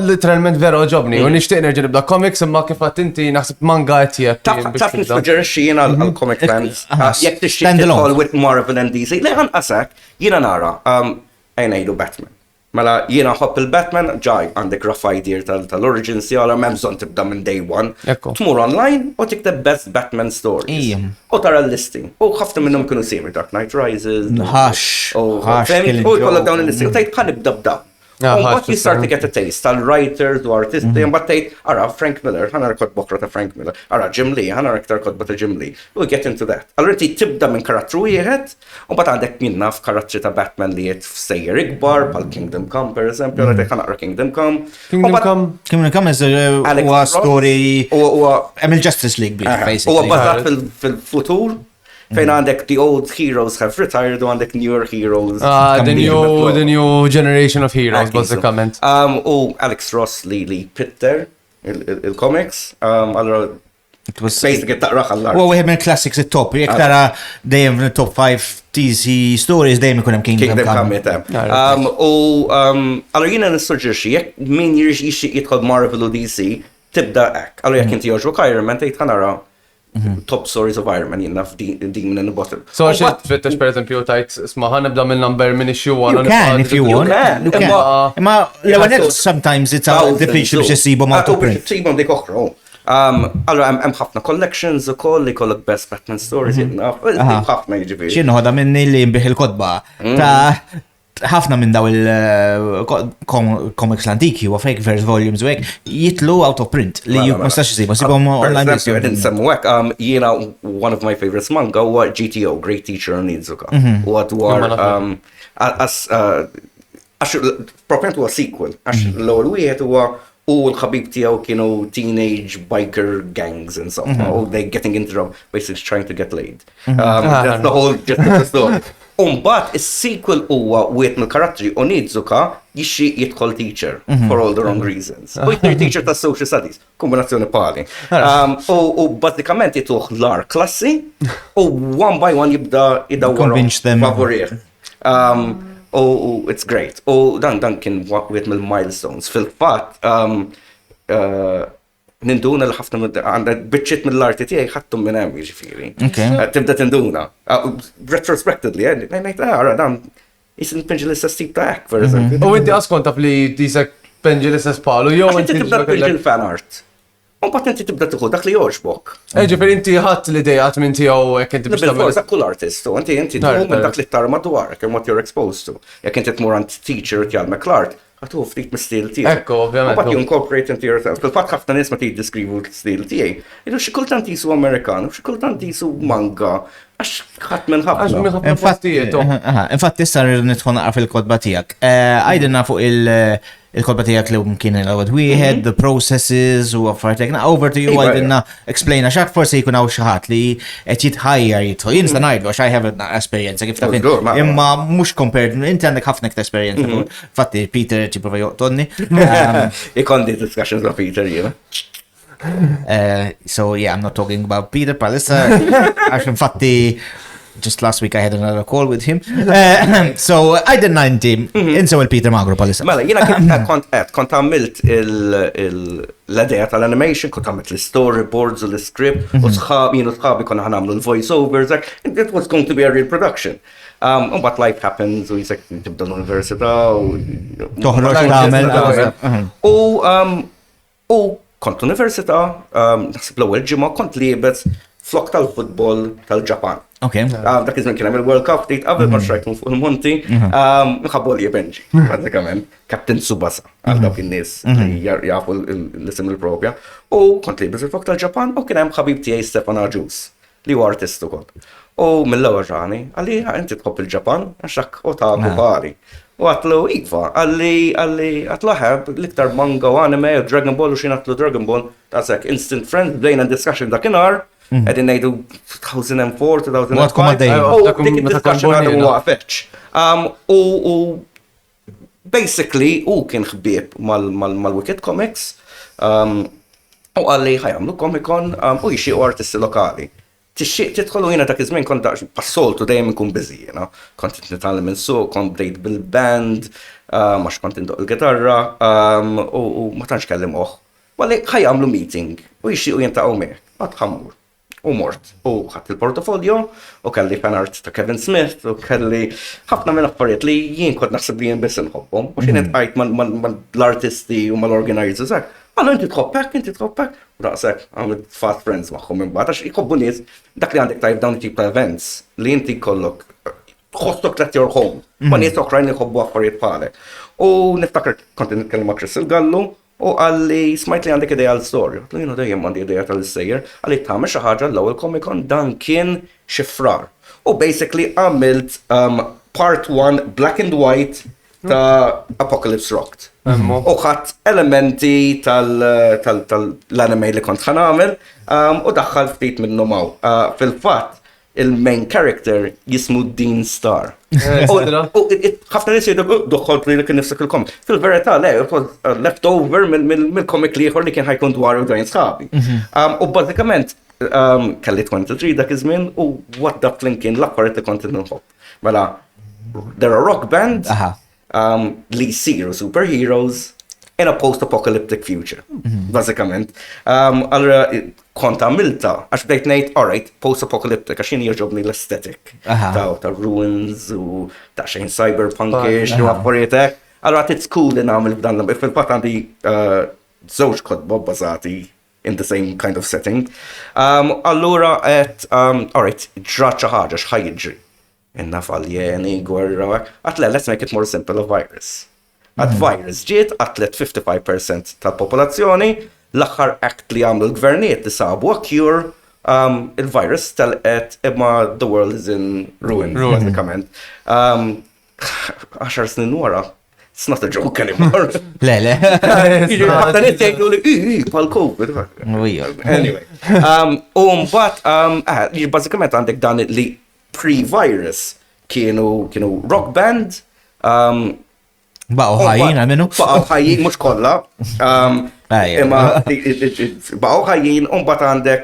literalment vera ġobni. U nixtieq nerġa' nibda comics imma kif qatt inti naħseb manga qed Taf nissuġġerixxi jiena għall-comic fans. Jekk tixtieq tidħol with Marvel and DC, le ħanqasek jiena nara ngħidu Batman. Mela jiena ħobb il-Batman, ġaj għandek rough idea tal-origins jara m'hemm tibda minn day one. Tmur online u tikteb best Batman stories. U tara l-listing. U ħafna minnhom kienu semi Dark Knight Rises. U jkollok dawn il-listing. U tgħid ħanibda b'da. But you start to get a taste tal-writers u artisti, but tgħid ara Frank Miller, ħana rekord bokra ta' Frank Miller, ara Jim Lee, ħana rektar kodba ta' Jim Lee. We get into that. Allura tibda minn karattru wieħed, u bat għandek minna f'karattri ta' Batman li jiet f'sejjer ikbar, pal Kingdom Come, per eżempju, għandek ħanaqra Kingdom Come. Kingdom Come is a story hemm il-Justice League basically. U għabbażat fil-futur, fejn għandek the old heroes have retired u għandek newer heroes. The new generation of heroes, bazzikament. U Alex Ross li Pitter, il-comics, allora basically taqraħ għallar. U għu classics il-top, jek tara dejjem top 5 DC stories dejjem ikun hemm Kingdom Come. Allora jiena nissuġġerixxi jekk min jixtieq jidħol Marvel u DC, tibda hekk. Allora jekk inti jogħġbok Iron Man tgħid ħanara top stories of Iron Man jinnaf Demon in the Bottle. So għaxet tfittex per eżempju tajt smaħa nibda minn number minn issue 1. You can if you want. Imma l-għanet sometimes it's difficile biex jessibom autoprint. Jessibom dik oħra. Allora hemm ħafna collections ukoll li kollok best Batman stories jinnaf. ħafna jiġifieri. X'inhu ħoda minni li nbih il-kodba ta' ħafna minn daw il-comics l-antiki u fake verse volumes u hekk jitlu out of print li ju mustax jisibu, sibhom online. Għedin semmu hekk, jiena one of my favorites manga huwa GTO, Great Teacher Onizuka. Huwa dwar għax propjament huwa sequel, għax l-ewwel wieħed huwa u l-ħabib tiegħu kienu teenage biker gangs and stuff. They getting into them, basically trying to get laid. That's the whole gist of the story. Umbat, is-sequel huwa wieħed mill-karattri Onizuka jixxi jidħol teacher for all the wrong reasons. U jitħol teacher ta' social studies, kombinazzjoni pali. U bazzikament jituħ l-ar klassi u one by one jibda id-dawwarom favorih. U it's great. U dan kien wieħed mill-milestones. Fil-fatt, ninduna l-ħafna għandek biċċiet mill-arti tiegħi ħadtum minn hemm jiġifieri. Tibda tinduna. Retrospectively, ngħid ara dan isin Pendulista Steve ta' hekk, per eżempju. U inti għaskont taf li disek Pendulista spalu jew inti tibda tbiġġel fan art. U mbagħad inti tibda tieħu dak li jogħġbok. Ġifieri inti ħadd l-idejat minn tiegħu hekk inti biex tagħmel. Dak kull artist, u inti tieħu minn dak li tar madwar, kemm what you're exposed to. Jekk inti tmur għand teacher u tjallmek l-art, għatu ftit mis-stil tiegħek. Ekku, ovvjament. But you incorporate into yourself. Fil-fatt ħafna nies ma jiddeskrivu l-stil tiegħi. Ilu xi kultant jisu Amerikan, xi kultant jisu manga. Għax ħadd minn ħafna. Infatti issa nidħol naqra fil-kodba tiegħek. Għajdilna fuq il-kodba tiegħek li kien l-ewwel wieħed, the processes u affarijiet. Over to you għajdilna explain għax forsi jkun hawn xi ħadd li qed jitħajjar jidħol. Jien nista' ngħidlu għax I have esperjenza kif taf imma mhux compared inti għandek ħafna iktar esperjenza. Infatti Peter tipprova joqtodni. Ikondi discussions ma' Peter jiena. So yeah, I'm not talking about Peter palissa. Għax infatti just last week I had another call with him. So I did 90 insew il-Peter Magro palissa. Mela, jiena kont għamilt l-idea tal-animation, kont għamilt l-storyboards u l-script, u sħabi konna ħanamlu l-voiceovers, it was going to be a real production. But life happens, u jisek tibda l-università, u Toħroġ tagħmel. U kont l-università, naħseb l-ewwel ġimgħa kont liebet flok tal-futbol tal-Ġapan. Okay. Dak iż-żmien kien hemm il-World Cup ftit qabel ma xrajt fuq il-Monti, minħabba li Benji, bażikament, Captain Tsubasa, għal dawk in-nies li jafu l-isem il-propja. U kont liebet il-flok tal-Ġapan u kien hemm ħabib tiegħi Stefan Aġus li huwa artist ukoll. U mill-ewwel ġani, għalli inti tħobb il-Ġapan għaxak u ta' pari. U għatlu Iva, għalli għatlaħeb l-iktar manga u anime u Dragon Ball u xin għatlu Dragon Ball ta' sekk Instant Friends, blejna discussion dakinhar, għedin nejdu 2004, 2005. Għadkom għaddej. U dik discussion għadu u għafeċ. U basically u kien ħbieb mal-Wicked Comics u għalli ħajamlu Comic-Con u jixi u artisti lokali. Tidħolu jina ta' kizmin kont passoltu dejjem nkun busy, kont nitgħallem il-suq, kont bdejt bil-band, max kont indoq il-gitarra, u ma tantx kellim oħ. Walli ħajamlu meeting, u jixtiequ jintaqgħu miegħek, għad ħammur. U mort, u ħadd il-portfolio, u kelli fan art ta' Kevin Smith, u kelli ħafna minn affarijiet li jien kont naħseb li jien biss inħobbhom, u xien qajt mal-artisti u mal-organizers hekk. Għallu inti tħobbek, raqsek, għamil fast friends maħħom imbagħad għax ikobbu nies dak li għandek tajb dawn tip ta' events li inti kollok tħossok let your home, ma nies oħrajn li jħobbu affarijiet bħalek. U niftakar kont nitkellem ma' Chris il-Gallu u għalli smajt li għandek ideja l-storja. Għalli jiena dejjem għandi ideja tal-sejjer, għalli tagħmel xi ħaġa l-ewwel Comic-Con dan kien xifrar. U basically għamilt part 1 black and white ta' Apocalypse Rocked. U ħadd elementi tal-anime li kont ħanamel u daħħal ftit minnu maw. Fil-fatt, il-main character jismu Dean Star. U ħafna nies jgħidu doħħol li kien nifsek il-komik. Fil-verità, le, left over mill-komik li ieħor li kien ħajkun dwar u dwar sħabi. U bażikament kelli 23 dak iż-żmien u what da flimkien l-affarijiet li kont inħobb. Mela, they're a rock band. Li jsiru superheroes in a post-apocalyptic future, bażikament. Allora, kont għamilta, għax bdejt ngħid, alright, post-apocalyptic, għax jien jogħġobni l-aesthetic ta' ruins u ta' xejn cyberpunkish u affarijiet hekk. Allora, it's cool li nagħmel f'dan fil-fatt għandi żewġ kotba bbażati in the same kind of setting. Allura alright, ġrat xi ħaġa x'ħajjiġri. Inna faljeni, gwerra, għatle, let's make it more simple, a virus. Virus ġiet, għatlet 55% tal-popolazzjoni, l-axħar act li għamlu l-gvernijiet li sabu a cure, il-virus tal-et imma the world is in ruin, basikament. 10 snin wara, it's not a joke anymore. Le. Għatta nittejdu li, pal-COVID. Anyway. Mbagħad, basikament għandek dan li pre-virus kienu rock band. Baqgħu ħajjin għamenu? Baqgħu ħajjin, mhux kollha. Imma baqgħu ħajjin u mbagħad għandek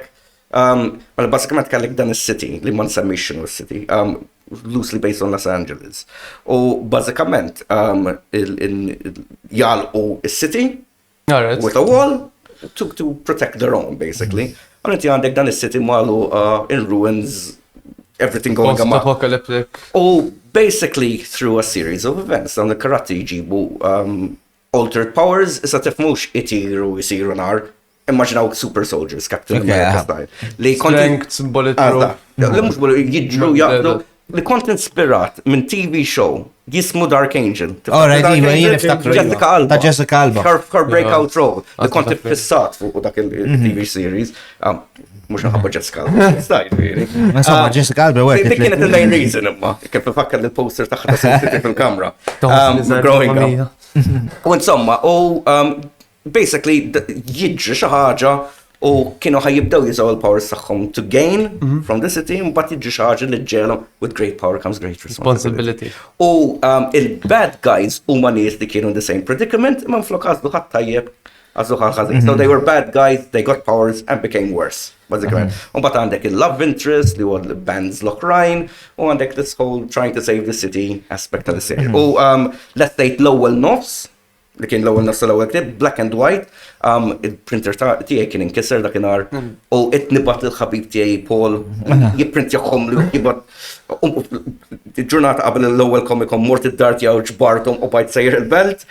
bażikament kellek dan is-city li ma nsemmix x'inhu s-city, loosely based on Los Angeles. U bażikament jalqu is-city with a wall to protect their own basically. U inti għandek dan is-city malu in ruins, everything going on. Post-apocalyptic. Oh, basically through a series of events. Down the karate jġibu altered powers, issa tifmux itiru jisiru nar. Immaġinaw super soldiers, Captain America style. Strength, bulletproof. Li mux jidġru jaqdu. Li kont inspirat minn TV show jismu Dark Angel. Alright, jien niftakru. Ta' Jessica Alba. Her breakout role. Li kont fissat fuq dak il-TV series. Mux naħabba Jessica Alba. Stajt, veri. Insomma, Jessica Alba work. Dik kienet il-main reason imma. Kif fakkar il-poster taħħa ta' fil-kamra. Growing up. U insomma, basically jidġi xi ħaġa u kienu ħajibdew jużaw il-powers tagħhom to gain from the city, mbagħad jiġi xi ħaġa li ġġelhom with great power comes great responsibility. U il-bad guys huma nies li kienu in the same predicament, imma flok għażlu ħadd tajjeb għażlu ħażin. So they were bad guys, they got powers and became worse. Bażikament. U mbagħad għandek il-love interest li huwa bands l-oħrajn u għandek this whole trying to save the city aspect tal-isir. U let's say l-ewwel nofs li kien l-ewwel nofs l-ewwel ktieb, black and white, il-printer tiegħi kien inkiser dakinhar u qed nibgħat lill-ħabib tiegħi Paul jipprintjahom li jibgħat il-ġurnata qabel l-ewwel Comic-Con mort id-dar tiegħu ġbarthom u bajt sejjer il-belt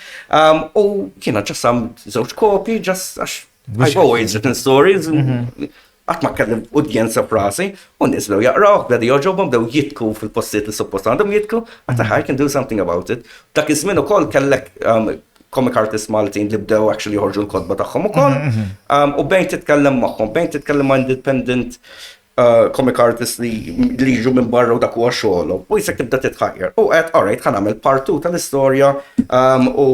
u kiena ġast żewġ kopji ġast għax I've always written stories. Għatma kellim udjenza frasi, u nisblew jaqraw, bdew joġobhom, bdew jitku fil-postiet li suppost għandhom jitku, għata I can do something about it. Dak iż-żmien ukoll kellek comic artist Maltin li bdew actually joħorġu l-kodba tagħhom ukoll, u bejn titkellem magħhom, bejn titkellem ma' independent comic artist li jiġu minn barra u dak huwa xogħolhom. U jisek tibda titħajjar. U qed alright ħa nagħmel part 2 tal-istorja u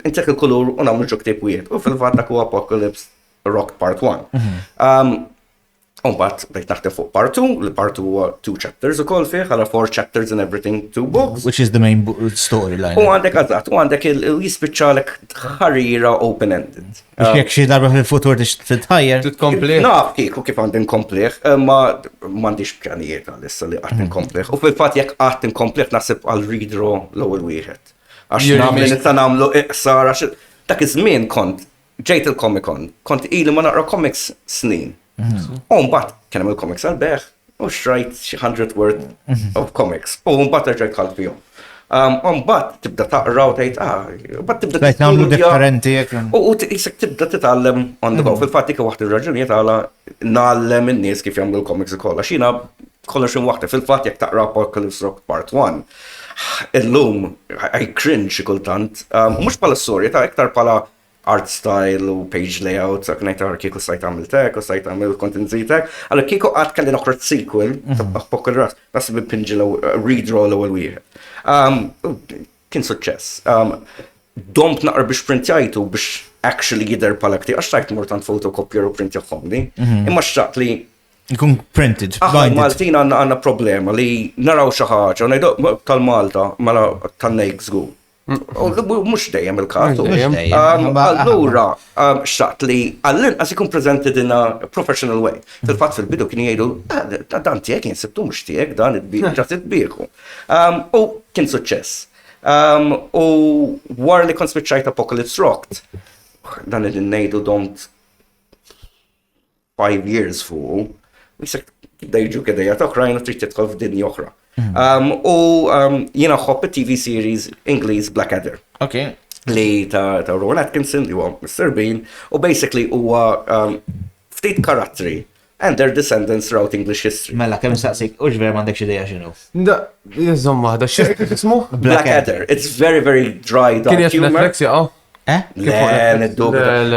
intek il-kulur u nagħmlu ġok tip wieħed. U fil-fatt dak huwa Apocalypse Rock Part 1. Unbat, bejt naħdem fuq part 2, li part 2 huwa 2 chapters ukoll fih, għala 4 chapters and everything, 2 books. Which is the main storyline. U għandek għazzat, u għandek jispiċċalek ħarira open-ended. Jekk xi darba fil-futur titħajjer. Titkomplih. Naf kieku kif għand inkomplih, ma m'għandix pjanijiet għalissa li qatt inkomplih. U fil-fatt jekk qatt inkomplih naħseb għal redraw l-ewwel wieħed. Għax nagħmlu nista' nagħmlu iqsar għax dak iż-żmien kont ġejt il-Comic-Con, kont ili ma naqra comics snin. U mbagħad kien hemm il-comics għal-beħ u xrajt xi 100 worth of comics. U mbagħad rġajt ħalt fihom. U mbagħad tibda taqra u tgħid mbagħad tibda nagħmlu differenti jekk. U isek tibda titgħallem on the go. Fil-fatt dik waħda ir-raġunijiet għala nagħllem in-nies kif jagħmlu l-comics ukoll. Għax jiena kollox waħda fil-fatt jekk taqra Apocalypse Rock Part 1. Illum I cringe xi kultant, mhux bħala storja ta' iktar bħala art style u page layout, sa' knajtar kieku sajt għamil tek, u sajt għamil content zitek, għalla kieku għad kalli noħroġ sequel, ta' ras, nasib il-pinġi redraw l-ewel wieħed. Kien suċċess. Domt naqra biex printjajtu biex actually jider palakti, għax sajt mortant fotocopier u printjaħom li, imma xtaqt li Ikun printed. Maltin għanna problema li naraw xaħġa, tal-Malta, mela tal-nejk zgu. Mux dejjem il-kartu. Allura, xtaqt li għallin għas ikun presented in a professional way. Fil-fat fil-bidu kien jgħidu, dan tiegħek jien sibtu mux tiegħek, dan ġat it-bieħu. U kien suċċess. U war li kon spiċċajt Apocalypse Rocked, dan il-nejdu domt 5 years fuq, jisek dejġu kedeja ta' oħrajn u trid tidħol f'dinja oħra. U jiena ħobb TV series Ingliż Blackadder. Okay. Li ta' Rowan Atkinson, li huwa Mr. Bean, u basically huwa ftit karattri and their descendants throughout English history. Mela, kemm saqsik, u ġver m'għandekx idea x'inhu? Da, jiżomma, da xi ismu? Blackadder. It's very, very dry, dark Kien jgħid humor. Netflix jaqgħu?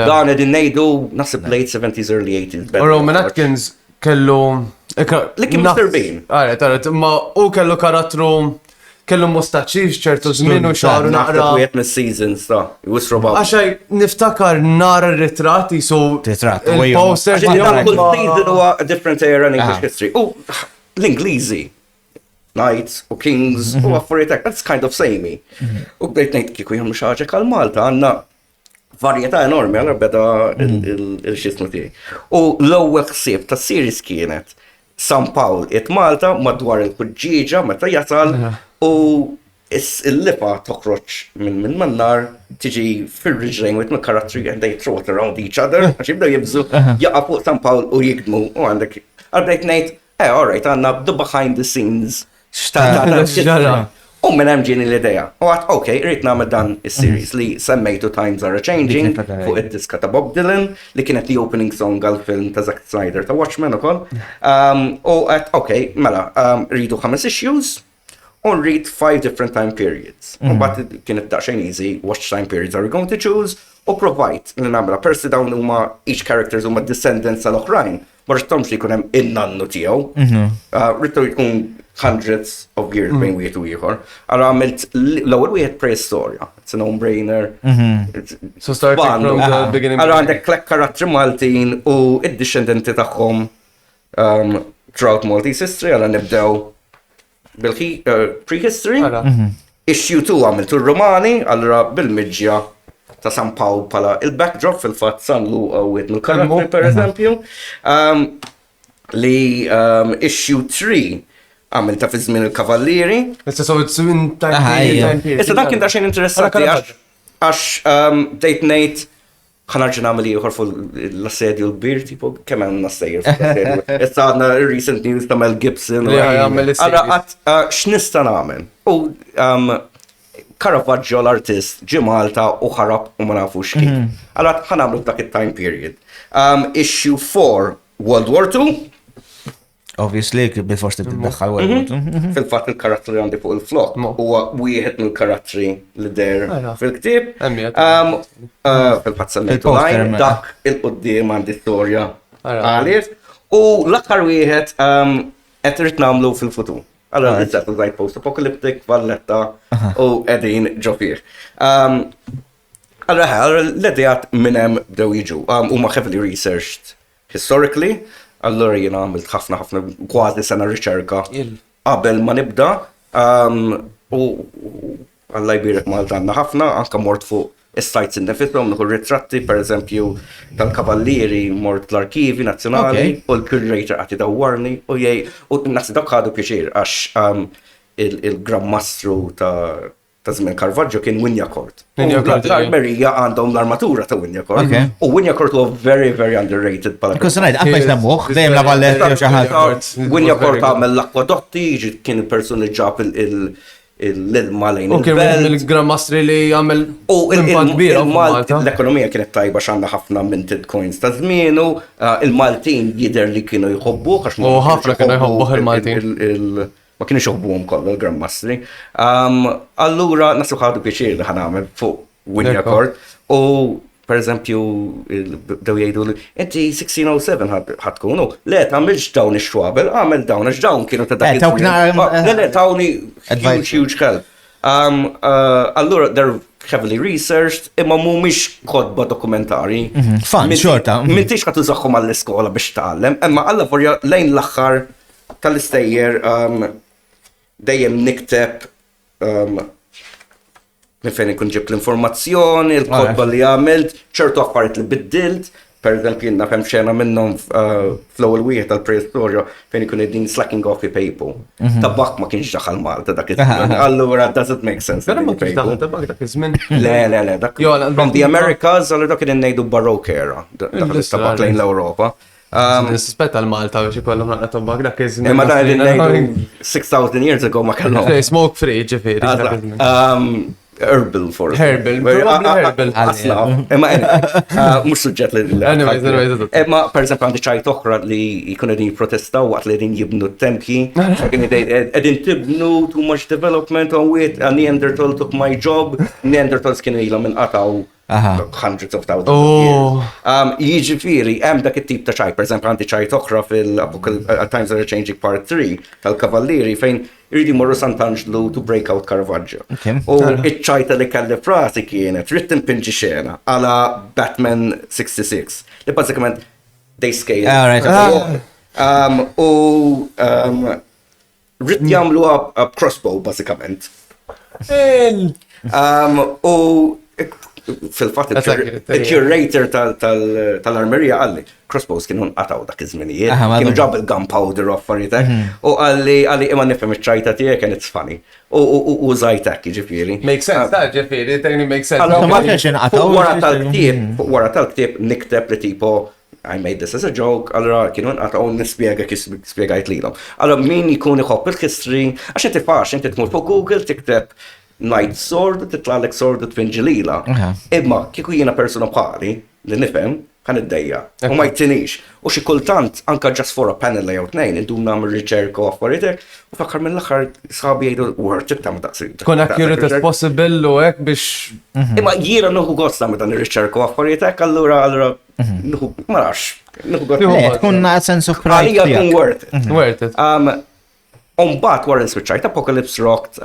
Dan id nejdu nasib late 70s, early 80s. Rowan Atkins kellu... Li kien Mr. Bean. Għaret, ma u kellu karattru, kellu mustaċċi ċertu żmien u xaru naqra. Naħseb wieħed mis-seasons ta' jwisru baw. Għaxaj niftakar nara r-ritratti su il-poster. Kull season huwa a different era in English history. U l-Ingliżi, Knights u Kings u affarijiet that's kind of samey. U bdejt ngħid kieku jagħmlu xi ħaġa bħal-Malta għandna varjetà enormi għal beda il-xismu tiegħi. U l-ewwel ħsieb tas-series kienet San Paul Malta madwar il-kuġġieġa meta jasal u il-lipa toħroġ minn mannar tiġi fil-riġrejn with karattri and they throw it around each other għax jibdew jibżu jaqa' fuq San Paul u jikdmu u għandek għalbejt ngħid alright għandna the behind the scenes u minn hemm ġieni l-idea. U għad okay, rrid nagħmel dan is-series li semmejtu Times Are Changing fuq id-diska ta' Bob Dylan li kienet the opening song għal-film ta' Zack Snyder ta' Watchmen ukoll. U għad okay, mela rridu 5 issues u nrid 5 different time periods. U mbagħad kienet daqsxejn easy, which time periods are we going to choose? U provide li nagħmilha persi dawn huma each characters huma descendants tal-oħrajn. Ma rridhomx li jkun hemm in-nannu tiegħu. Rridu jkun hundreds of years bejn wieħed u ieħor. Allora għamilt l-ewwel wieħed prehistorja. It's a no-brainer. So starting from the beginning. Allora għandek klekk karattri Maltin u id-descendenti tagħhom throughout Maltese history. Allora nibdew bil-prehistory. Issue 2 għamiltu r-Romani, allora bil-Miġja ta' San Paul pala il-backdrop fil-fatt Sanlu għawet mill-karattri per eżempju. Li issue 3 għamilta fi żmien il-Kavallieri. Issa so it's in time period. Issa dan kien daċxin interessanti għax Għax dejt ngħid ħanarġa nagħmel ieħor fuq l-assedju l-bir, tipo kemm hemm nassejjer fl-assedju. Issa għandna recent news ta' Mel Gibson. Allora x'nista' nagħmel? U Caravaggio l-artist ġie Malta u ħarab u ma nafux kif. Allora ħanagħmlu dak it-time period. Issue 4 World War II. Obviously, bil-forsi tiddaħħal World War II. Fil-fatt il-karattri għandi fuq il-flok huwa wieħed mill-karattri li der fil-ktieb. Fil-fatt semmejtu lajn, dak il-qudiem għandi storja għalih. U l-aktar wieħed qed irid nagħmlu fil-futur. Allora nizzat l-right post-apocalyptic, valletta u qegħdin ġo fih. Allora l-idejat minn hemm bdew jiġu. Huma heavily researched historically. Allora jiena għamilt ħafna kważi sena riċerka qabel ma nibda u Alla jbirek Malta għandna ħafna, anke mort fuq is-sajts innifishom, nieħu ritratti pereżempju tal-kavallieri mort l-arkivi nazzjonali u l-curator qed idawwarni u nasi dak ħadu pjaċir għax il-Gran Mastru ta' żmien Caravaggio kien Winjacort. L-armerija għandhom l-armatura ta' Winjacort. U Winjacort huwa very, very underrated pala. Because ngħid qatt nemmuh, dejjem la Valletti jew xi ħadd. Winjacort għamel l-akwadotti, kien il-person li ġab l-ilma lejn il-belt. U kien il-Gran Mastri li għamel impatt kbir Malta. L-ekonomija kienet tajba x'għandha ħafna minted coins ta' żmienu, il-Maltin jidher li kienu jħobbu għax ħafna kienu jħobbuh il-Maltin. Ma kienu xoħbuhom kollha l-Gran Mastri. Allura nasu ħadu pjaċir li ħanamel fuq Winjacort u pereżempju bdew jgħidu li inti 1607 ħadkunu. Le tagħmilx dawn ix-xwabel, għamel dawn għax dawn kienu ta' dak Le tawni huge help. Allura they're heavily researched imma mhumiex kodba dokumentari. Fan xorta. M'intix qed tużaħħom għall-iskola biex tagħllem, imma alla forja lejn l-aħħar tal-istejjer dejjem nikteb minn fejn ikun ġibt l-informazzjoni, il-kodba li għamilt, ċertu affarijiet li biddilt, pereżempju nafhem xena minnhom fl-ewwel wieħed tal-preistorja fejn ikun qegħdin slacking off people. Tabak ma kienx daħal Malta dak iż-żmien. Allura does it make sense? Però ma kienx daħal tabak dak iż-żmien. Le, dak from the Americas, allura dak kien ngħidu Baroque era, dak tabak lejn l-Ewropa. Nispetta l-Malta biex ikollhom naqra tobbak dak iż-żmien. Imma dan ngħidu 6,000 years ago ma kellhom. Smoke free ġifieri. Herbal forest. Herbal, probably herbal. Imma mhux suġġett li. Imma pereżempju għandi ċajt oħra li jkunu qegħdin jipprotestaw waqt li qegħdin jibnu t-tempji. Qegħdin tibnu too much development on wait, a Neanderthal took my job. Neanderthals kienu ilhom inqatgħu hundreds of thousands of years. Jiġifieri hemm dak it-tip ta' ċajt, pereżempju għandi ċajt oħra fil-Times Are Changing Part 3 tal-Kavallieri fejn irridu morru Sant'Angelo to break out Caravaggio. U iċ-ċajta li kelli frasi kienet written pinġi xena għala Batman 66. Li bażikament they scale. U rrit jagħmlu crossbow bażikament. U fil-fatt il-curator tal-armerija għalli crossbows kienu nqataw dak iż-żminijiet, kienu ġab il-gunpowder u affarijiet u għalli imma nifhem iċ-ċajta tiegħek and it's funny. U żajtek jiġifieri. Make sense, ta' ġifieri, technically make sense. Wara tal-ktieb nikteb li tipo I made this as a joke, allora kienu nqataw nispjega kif spjegajt lilhom. Allora min jkun iħobb il-history, għax inti fax, inti tmur fuq Google tikteb Night Sword, titlalek sword twinġilila. Imma kieku jiena persuna bħali li nifhem kan id-dejja u ma jtinix. U xi kultant anka just for a panel li jew tnejn indum nagħmel riċerka u affarijiet u fakkar mill-aħħar sħabi jgħidu word tagħmel daqsik. Tkun accurate as possible u hekk biex. Imma jiena nieħu gost nagħmel dan ir-riċerka u affarijiet hekk allura nieħu ma nafx. Tkun sense of pride. Għalija tkun worth it. Worth it. Mbagħad wara l-switchajt Apocalypse Rocked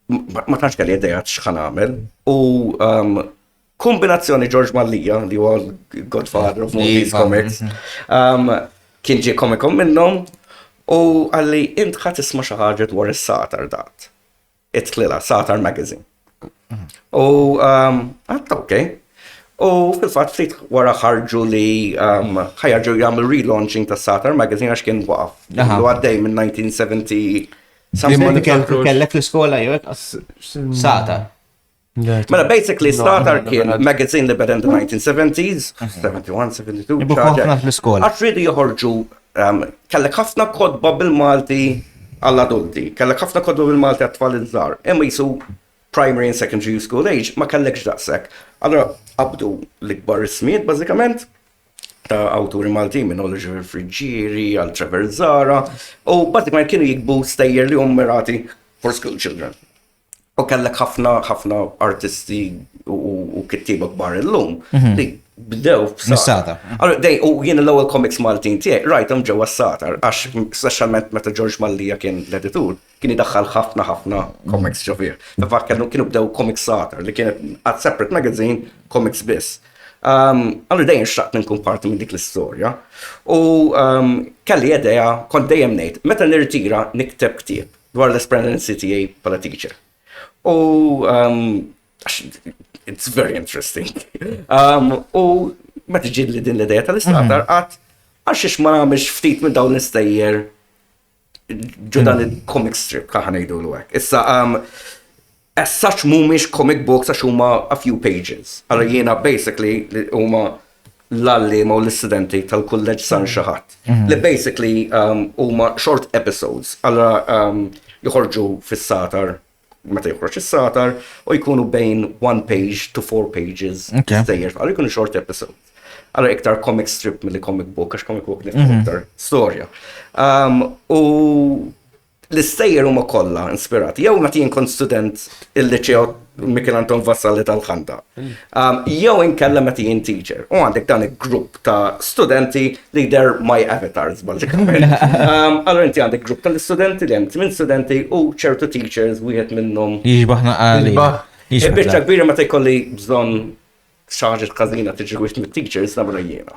ma tantx kelli idea x'ħan nagħmel u kombinazzjoni George Mallija li huwa godfather of movies comics kien ġie Comic-Con minnhom u għalli int ħadd tisma' xi ħaġa dwar is-Satar dat. Ittlila Satar Magazine. U għadt okay. U fil-fatt ftit wara ħarġu li ħajjarġu jagħmlu relaunching tas-Satar Magazine għax kien waqaf. Lu għaddej minn 1970. Kellek fl-iskola jew Sata. Mela, basically, Starter kien magazine li beda in the 1970s, 71, 72, għax ridu joħorġu, kellek ħafna kodba bil-Malti għall-adulti, kellek ħafna kodba bil-Malti għat-tfal iż-żgħar, imma jisu primary and secondary school age, ma kellekx daqshekk. Allora, qabdu l-ikbar ismijiet, bażikament, ta' awturi Maltin minn Oliver Frigieri, għal Trevor Zara, u bażikament kienu jikbu stejjer li hum mirati for school children. U kellek ħafna artisti u kittiba kbar illum li bdew Mis-Satar. U jien l-ewwel komiks Maltin tiegħi rajthom ġewwa s-Satar għax speċjalment meta George Mallija kien l-editur kien idaħħal ħafna komiks ġo fih. Kienu bdew komiks Satar li kienet għad separate magazine komiks biss. Allura dejjem xtaqt nkun parti minn dik l-istorja. U kelli idea kont dejjem ngħid meta nirtira nikteb ktieb dwar l-esperienzi tiegħi bħala teacher. Oh, it's very interesting. Meta ġid li din l-idea tal-Starter għax ma nagħmilx ftit minn dawn l-istejjer ġu dan il-comic strip kaħ ngħidu l-hekk. Issa as such mhumiex comic books għax huma a few pages. Allora jiena basically huma l-allima u l-istudenti tal-kulleġġ san xi ħadd. Li basically huma short episodes. Allora joħorġu fis-Satar meta joħroġ is-Satar u jkunu bejn 1 page to 4 pages stejjer. Allora jkunu short episodes. Allora iktar comic strip mill comic book għax comic book nifhem iktar storja. U l-istejjer huma kollha inspirati. Jew meta jien kont student il-liċew Mikel Anton Vassalli tal-Ħanda. Jew inkella meta jien teacher. U għandek dan il-grupp ta' studenti li they're my avatars bażikament. Allora inti għandek grupp tal-istudenti li hemm 8 studenti u ċertu teachers wieħed minnhom Jiġbaħna għali. Il-biċċa kbira meta jkolli bżonn xaġet każina tiġi wieħed mit-teachers nagħmlu jiena.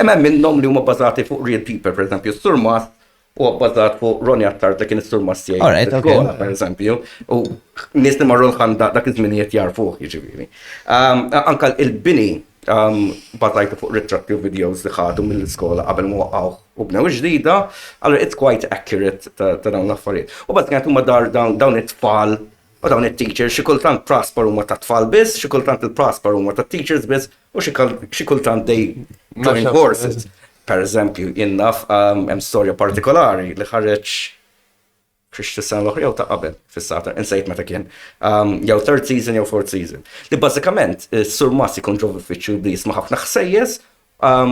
Imma minnhom li huma bbażati fuq real people, per eżempju, Surmat u bbażat fuq Ronnie Attar li kien is-Surmat tiegħi. Per eżempju, u nies li marru l-Ħanda dak iż-żminijiet jarfuh jiġifieri. Anke il-bini bażajtu fuq ritratti u videos li ħadu mill-iskola qabel ma waqgħu u bnew ġdida, allora it's quite accurate ta' dawn l-affarijiet. U bażikament huma dawn it-tfal u dawn it-teachers xi kultant prosper huma ta' tfal biss, xi kultant il-prosper huma ta' teachers biss, u xi kultant they join forces. Per eżempju, innaf hemm storja partikolari li ħareġ Krixti sena l-oħra jew ta' qabel fis-Satar, insejt meta kien. Jew third season jew fourth season. Li bażikament Sur Massi kun ġo uffiċċju li jisma' ħafna ħsejjes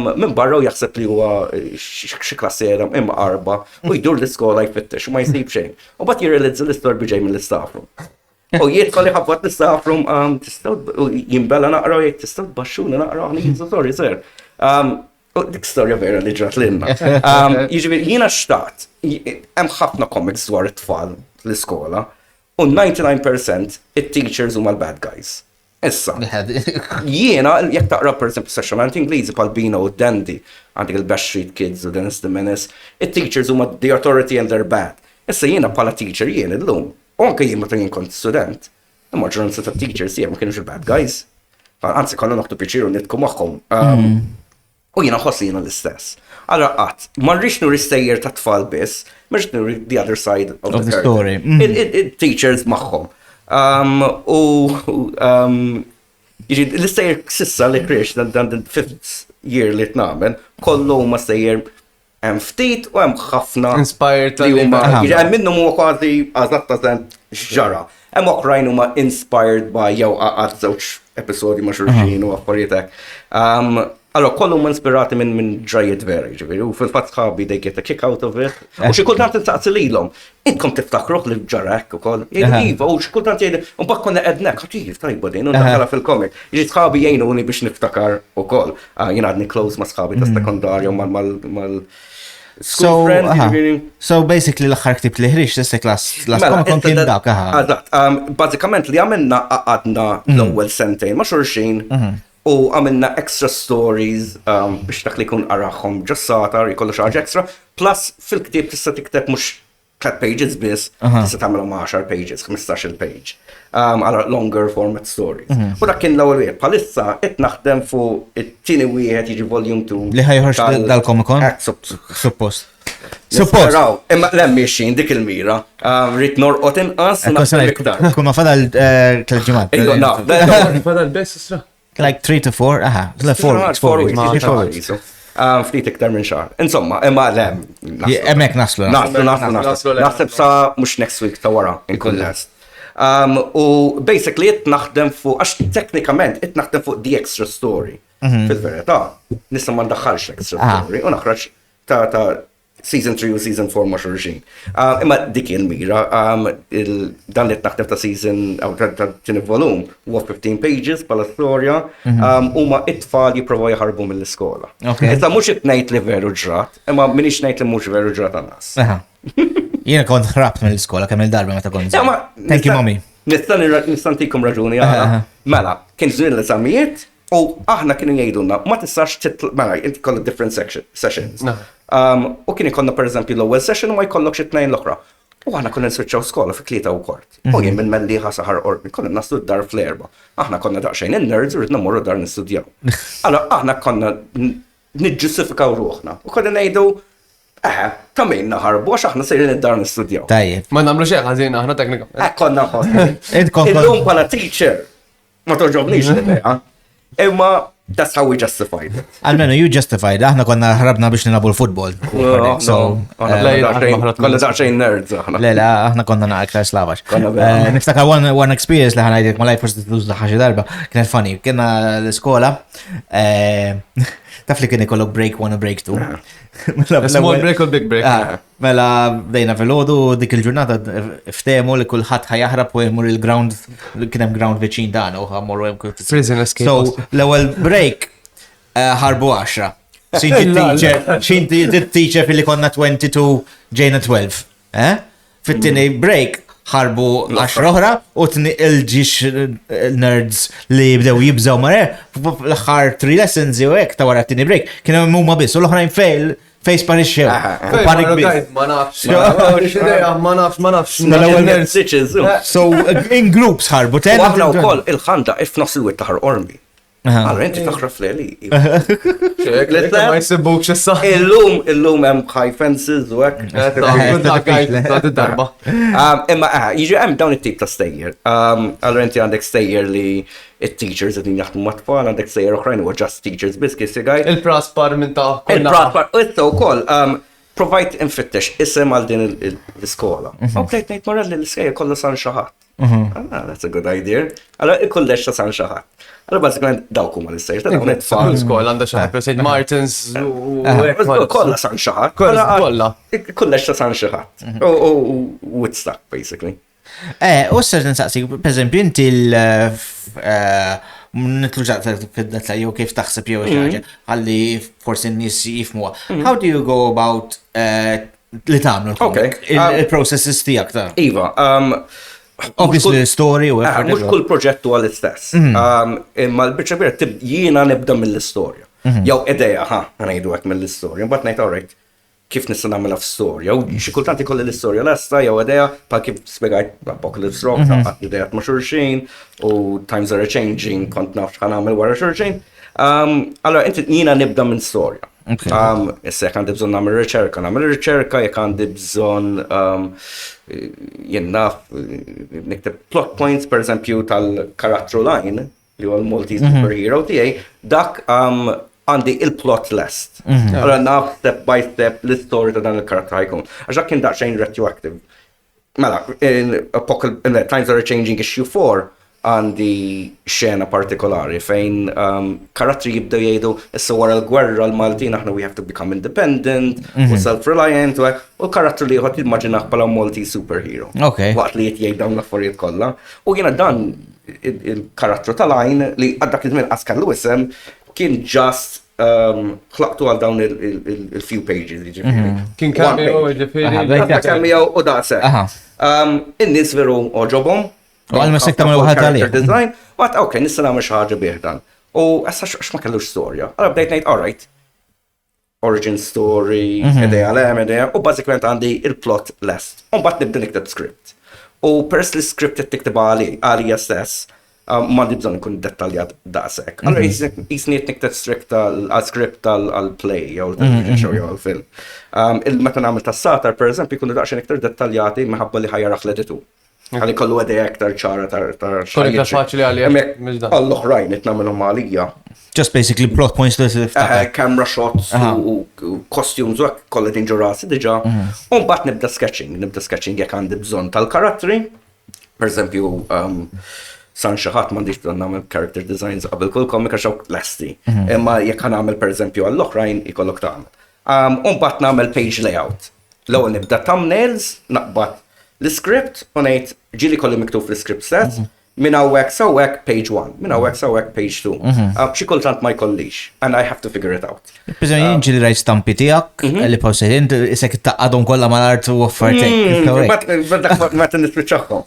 minn barra u jaħseb li huwa xi klassiera imma qarba u jdur l-iskola jfittex u ma jsib xejn. U bagħad jirrealizza l-istorbi ġej mill-istaff room. U jidħol iħabbat l-istaff room tistgħu jinbella naqra jekk tistgħu tbaxxuna naqra ħnieħdu sorry sir. Dik storja vera li ġrat l-inna. Jiġifieri jiena xtaqt, hemm ħafna comics dwar it-tfal l-iskola u 99% it-teachers huma l-bad guys. Issa, jiena jekk taqra pereżempju seċċament Ingliżi bħal Bino u Dandy, għandek il-Bash Street Kids u Dennis the Menace, it-teachers huma the authority and they're bad. Issa jiena bħala teacher jien illum, u anke jien meta jien kont student, il-maġġoranza ta' teachers jien ma kienux il-bad guys. Anzi konna noħdu piċiru nitku magħhom. U jiena ħossi jiena l-istess. Allora qatt, ma rridx nuri stejjer ta' tfal biss, ma rridx nuri the other side of the story. Teachers magħhom. L-istejjer sissa li kriex dan il-5th year li tnamen, kollu huma stejjer hemm ftit u hemm ħafna Inspired li huma hemm minnhom huwa kważi għażatt ġara. Hemm oħrajn huma inspired by jew għad żewġ episodji ma' xulxin u affarijiet hekk. Allora, kollu ma inspirati minn ġrajiet vera, ġifieri, u fil-fatt sħabi they get a kick out of it. U xi kultant intaqsi lilhom, inkom tiftakruh li ġara hekk ukoll. Iva, u xi kultant jgħidu, u mbagħad konna qednek, ħaġijiet tajba din, u naqra fil-komik. Jiġi sħabi jgħinuni biex niftakar ukoll. Jien għadni close ma' sħabi ta' sekondarju mal school friends, ġifieri. So basically l-aħħar ktib li ħriġ tista' kien kien dak Bażikament li għamilna għadna l-ewwel sentejn ma' xulxin. U għamilna extra stories biex dak li kun araħħom ġas-Satar, jkollu xaġa extra, plus fil-ktib tista' tikteb mhux 3 pages biss, tista' tagħmelhom 10 pages, 15 page. Għal longer format stories. U dak kien l-ewwel wieħed. Bħalissa qed naħdem fuq it-tieni wieħed jiġi volume 2. Li ħajħorġ dal-Comic Con? Suppost. Suppose. Imma lemmi xin dik il-mira. Rrit norqot inqas. Kun ma fadal 3 ġimgħat. Fadal bess isra. Like 3 to 4, like 4 weeks. Ftit iktar minn xahar. Insomma, imma lem. Emmek naslu. Naħseb sa mux next week ta' wara, inkun lest. U basically it naħdem fuq, għax teknikament it naħdem fuq the extra story. Fil-verità, nista ma ndaħħalx extra story, u naħraġ ta' season 3 u season 4 ma xurxin. Imma dik il-mira, dan li naħdem ta' season, ta' ġini volum, huwa 15 pages pala storja, u ma it-tfal jiprofaw jħarbu mill-iskola. Issa mux it-najt li veru ġrat, imma minix najt li mux veru ġrat għannas. Jiena kont ħrabt mill-iskola kemm il-darba meta kont. Thank you, mommy. Nistantikom raġuni Mela, kien żmien l-eżamijiet u aħna kienu jgħidulna ma tistax titla' mela inti kollok different sessions. U kien ikollna pereżempju l-ewwel session u ma jkollokx it-tnejn l-oħra. U aħna konna nswitchaw skola fi 3:15. U jien minn Melliħa saħar Qorbi konna naslu d-dar fl-4. Aħna konna daqsxejn in-nerds u ridna mmorru dar nistudjaw. Allora aħna konna niġġustifikaw ruħna u konna ngħidu ta' min naħarbu għax aħna sejrin id-dar nistudjaw. Tajjeb. Ma nagħmlu xejn ħażin aħna teknika. Konna illum bħala teacher ma toġobniex l-idea. Imma that's how we justified it. Almenu you justified, aħna konna ħrabna biex nilabu l-futbol. Konna daqsxejn nerds aħna. Le, aħna konna aktar slavax. Niftakar one experience li ħanajdek ma lajf prostituż laħħaxi darba, kienet funny, kienna l-iskola, taf li kien ikollok break 1 u break 2. Small break u big break. Mela bdejna fil-ħodu dik il-ġurnata ftemu li kulħadd ħajaħrab u jmur il-ground, kien hemm ground viċin dan u ħammorru hemm prison escape. So l-ewwel break ħarbu 10. Xinti teacher fil-li konna 22 ġejna 12. Fit-tieni break ħarbu 10 oħra u il-ġiex nerds li bdew jibżaw mare l-aħħar 3 lessons u hekk ta' wara t-tieni break kienu huma biss u l-oħrajn face sparixxew. Ma nafx. So in groups ħarbu 10. Aħna wkoll il-ħanda f'nofs il-witt taħar Ormi. Allora inti taħraf li. Ma jsibbux issa. Illum hemm high fences u hekk. darba. Imma jiġi hemm dawn it-tip ta' stejjer. Allora inti għandek stejjer li it-teachers qegħdin jaħdmu mat-tfal, għandek stejjer oħrajn huwa just teachers biss kif sigaj. Il-praspar minn ta' il-praspar issa wkoll provajt infittex isem għal din l-iskola. U bdejt ngħid mara li l-iskejjer kollha san xi ħadd. That's a good idea. Allora ikollex ta' san xi ħadd. Allora basikament dawk huma l-istejjer ta' dawn it-tfal. Skola għandha xi ħadd St. Martins u kollha san xi ħadd. Kollha. Kollex ta' san xi ħadd. U Woodstock basically. U s-sar nsaqsi, per eżempju, inti nitlu ġaqta jew kif taħseb jew xaġa, għalli forsi n-nies jifmuha. How do you go about li tagħmlu l-komik? Il-processes tiegħek ta'? Iva, obviously story u mhux kull proġett huwa l-istess. Imma l-biċċa jiena nibda mill-istorja. Jew idea, ngħidu hekk mill-istorja, mbagħad ngħid alright. Kif nista' nagħmilha f'storja u xi kultant ikolli l-istorja lesta jew idea bħal kif spjegajt Apocalypse Rock ta' idejat ma' xulxin u times are changing kont naf x'ħan nagħmel wara xulxin. Allora inti jiena nibda minn storja. Issa jekk għandi bżonn nagħmel riċerka, jekk għandi bżonn jien naf nikteb plot points pereżempju tal-karattru line li huwa l-multi superhero tiegħi, dak għandi il-plot list. Allora naf step by step l-story ta' dan il-karakter ħajkun. Għaxa kien daqsxejn retroactive. Mela, in Times Are Changing issue 4 għandi xena partikolari fejn karattri jibdew jgħidu issa wara l-gwerra l-Maltin aħna we have to become independent u self-reliant u l-karattru li jħod immaġinaħ bħala multi-superhero. Waqt li jgħid dawn l-affarijiet kollha. U jiena dan il-karattru tal-għajn li għaddak iż-żmien għaskallu isem kien just ħlaqtu għal dawn il-few pages ġifiri. Kien cameo ġifiri. Cameo u daqse. In-nies veru oġobhom. U għalma sekta ma l-ħad għalih. Għat, ok, nista nagħmel xi ħaġa bih dan. U issa x'ma kellux storja. Allora bdejt ngħid alright. Origin story, idea, u bażikament għandi il-plot lest. U mbagħad nibda nikteb script. U peress li script qed tikteb għalija stess, m'għandi bżonn ikun dettaljat daqshekk. Allura jisni qed nikteb script għall-play jew television show jew għall-film. Meta nagħmel tas-satar pereżempju jkunu daqsxejn iktar dettaljati minħabba li ħajjaraħ l-editur. Għalli kollu għedja iktar ċara tar Kollu iktar faċli għalli għall-oħrajn nagħmelhom għalija. Just basically plot points li camera shots u costumes u kollet inġurasi diġa. U mbagħad nibda sketching jekk għandi bżonn tal-karattri. Per eżempju, san xi ħadd m'għandix bżonn nagħmel character designs qabel kull komika xew lesti. Imma jekk nagħmel pereżempju għall-oħrajn ikollok tagħmel. U mbagħad nagħmel page layout. L-ewwel nibda thumbnails, naqbad l-script u ngħid ġieli kolli miktub fl-script set, minn hawnhekk sewwek page 1, minn hawnhekk sewwek page 2. Xi kultant ma jkollix, and I have to figure it out. Biżgħu ġieli rajt stampi tiegħek li pawsejn isek ittaqadhom kollha mal-art u offertek. Meta nispiċċahom.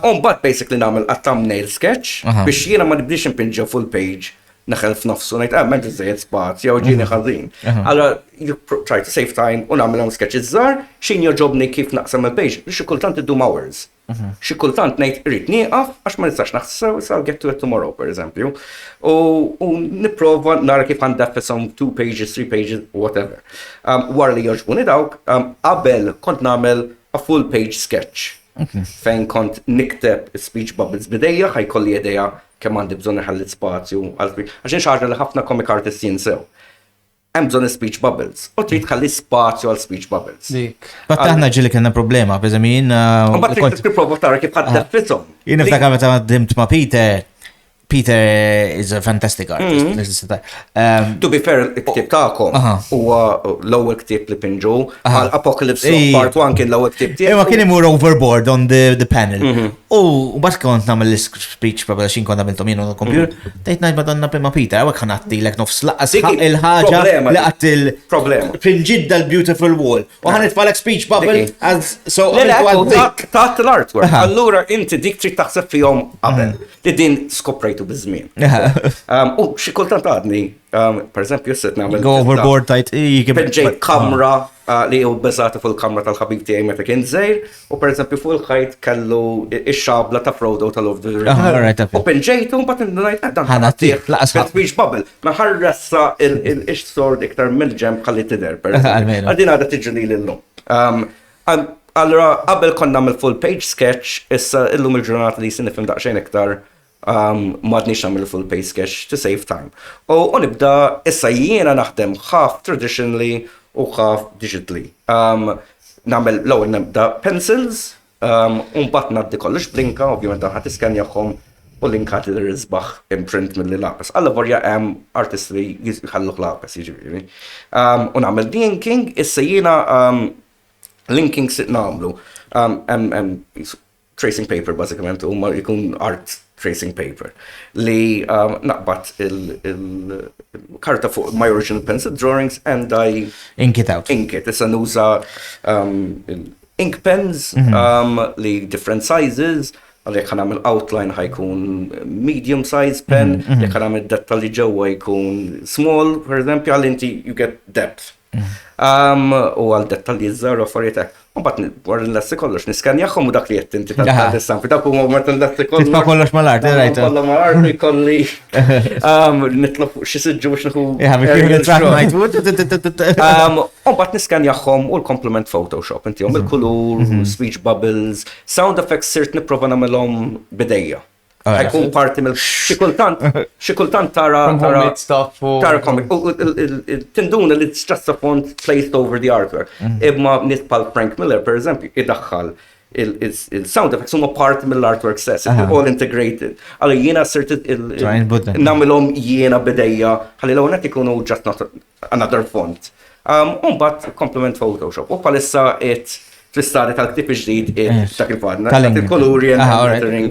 U mbagħad basically nagħmel thumbnail sketch biex jiena ma nibdix impinġew full page naħel f'nofsu ngħid m'hemmx iżejjed spazju jew ġieni ħażin. Allora you try to save time u nagħmel hawn sketches żgħar x'in joġobni kif naqsam il-page. Xi kultant iddu hours. Xi kultant ngħid irid nieqaf għax ma nistax naħseb so I'll get to it tomorrow pereżempju. U nipprova nara kif għandefishom 2 pages, 3 pages, whatever. Wara li jogħġbuni dawk, qabel kont nagħmel a full page sketch. Fejn kont nikteb speech bubbles bidejja ħajkolli idea kemm għandi bżonn iħalli spazju għaxin xi ħaġa li ħafna comic artists jinsew. Hemm bżonn speech bubbles u trid tħalli spazju għal speech bubbles. Bat aħna ġieli kellna problema, peżamin. Mbagħad trid tipprova tara kif ħaddeffithom. Jien niftakar meta dimt ma' Peter is a fantastic artist. To be fair, il-ktib ta'kom huwa l-ewwel ktib li pinġu għal Apocalypse Part 1 kien l-ewwel ktib tiegħu. Ma kien imur overboard on the panel. U bas kont nagħmel l-speech probably xin kont għamiltom jien on computer. Tgħid ngħid Madonna prima Peter, hawnhekk ħanattilek nofs laqas il-ħaġa li qatt il-ġidda l-beautiful wall. U ħanitfalek speech bubble as so taħt l-artwork. Allura inti dik trid taħseb fihom qabel li din skoprejtu bizmin. U xi kultant għadni, per eżempju, sit nagħmel go overboard tajt ġej kamra li hu bbażata fuq il-kamra tal-ħabib tiegħi meta kien żgħir, u per eżempju fuq il-ħajt kellu x-xabla ta' Frodo tal-Lord of the Rings. U pinġejtu mbagħad ngħid dan ħanatih laqas speech bubble. Ma ħarressa il-sword iktar mill-ġemp ħalli tidher per eżempju. Għadin għadha tiġi li llum. Allura qabel konna nagħmel full page sketch, issa illum il-ġurnata li sinifhem daqsxejn iktar m'għadniex nagħmel full page sketch to save time. U nibda issa jiena naħdem ħaf traditionally u ħaf digitally. Nagħmel l-ewwel nibda pencils, u mbagħad ngħaddi kollox blinka, ovvjament dan ħadd iskenjahom u linkat il-rizbaħ imprint mill-li laqas. Alla vorja hemm artists li jħalluh laqas jiġifieri. U nagħmel linking, issa jiena linking sit nagħmlu. Tracing paper bażikament huma jkun art tracing paper li naqbad il-karta fuq my original pencil drawings and I ink it out. Issa nuża ink pens li different sizes. Għalli jekk nagħmel outline ħajkun medium size pen, jekk nagħmel dettalji ġewwa jkun small, per eżempju, għal inti you get depth. U għal dettalji żgħar affarijiet hekk. Mbagħad wara nlessi kollox niskanjahom u dak li qed inti tal-istampi. Dak huma meta nlessi kollox. Titfa' kollox mal-art, rajt. Kollha mal-art ikolli nitlob xi siġġu biex nieħu. Mbagħad niskanjahom u l-complement Photoshop intihom il-kulur, speech bubbles, sound effects sirt nipprova nagħmelhom bidejja. Ħajkun parti mill xi kultant tara comic. Tinduna li just a font placed over the artwork. Imma nies bħal Frank Miller per eżempju idaħħal il-sound effects huma parti mill-artwork stess, all integrated. Allora jiena sirt nagħmilhom jiena bidejja ħalli l-ewwel qed ikunu just not another font. U mbagħad complement Photoshop. U bħalissa fl-istadja tal-ktib ġdid dak il-fadna, il-koluri and lettering.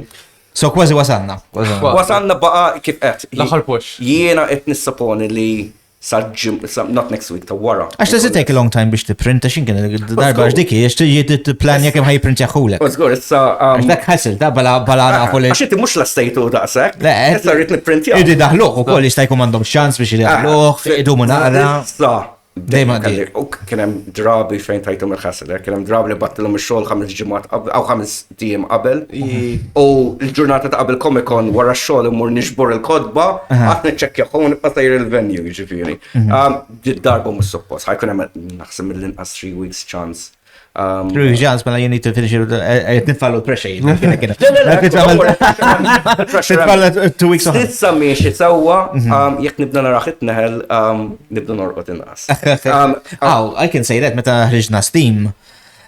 So kważi wasanna. Wasanna baqa kif qed. L-aħħar push. Jiena qed nissaponi li not next week ta' wara. Għax does it take a long time biex tipprinta x'inken darba x'diki għax tiġi tipplanja kemm ħajprint jaħulek. Żgur issa dak ħasil ta' bala nafu li. Għax inti mhux la-stejtu daqshekk. Issa rrid nipprintja. Idi daħluh ukoll jista' jkun m'għandhom xans biex idaħluh, idumu naqra. Issa Dejma kelli. U kien hemm drabi fejn tajthom il-ħasel, kien hemm drabi li battilhom ix-xogħol 5 ġimgħat aw 5 tiem qabel. U l-ġurnata ta' qabel Comic Con wara x-xogħol imur nixbor il-kodba, qatt niċċekkjaw u nibqa' tajr il-venue jiġifieri. Darba mhux suppost, ħajkun hemm naħseb mill-inqas 3 weeks chance. Really, Jans, but you need to finish it. Nitfallu pressure. Nitfallu 2 weeks on. Stizza miexi sewwa, jekk nibda naraħit neħel, nibda norqod inqas. I can say that, meta ħriġna Steam,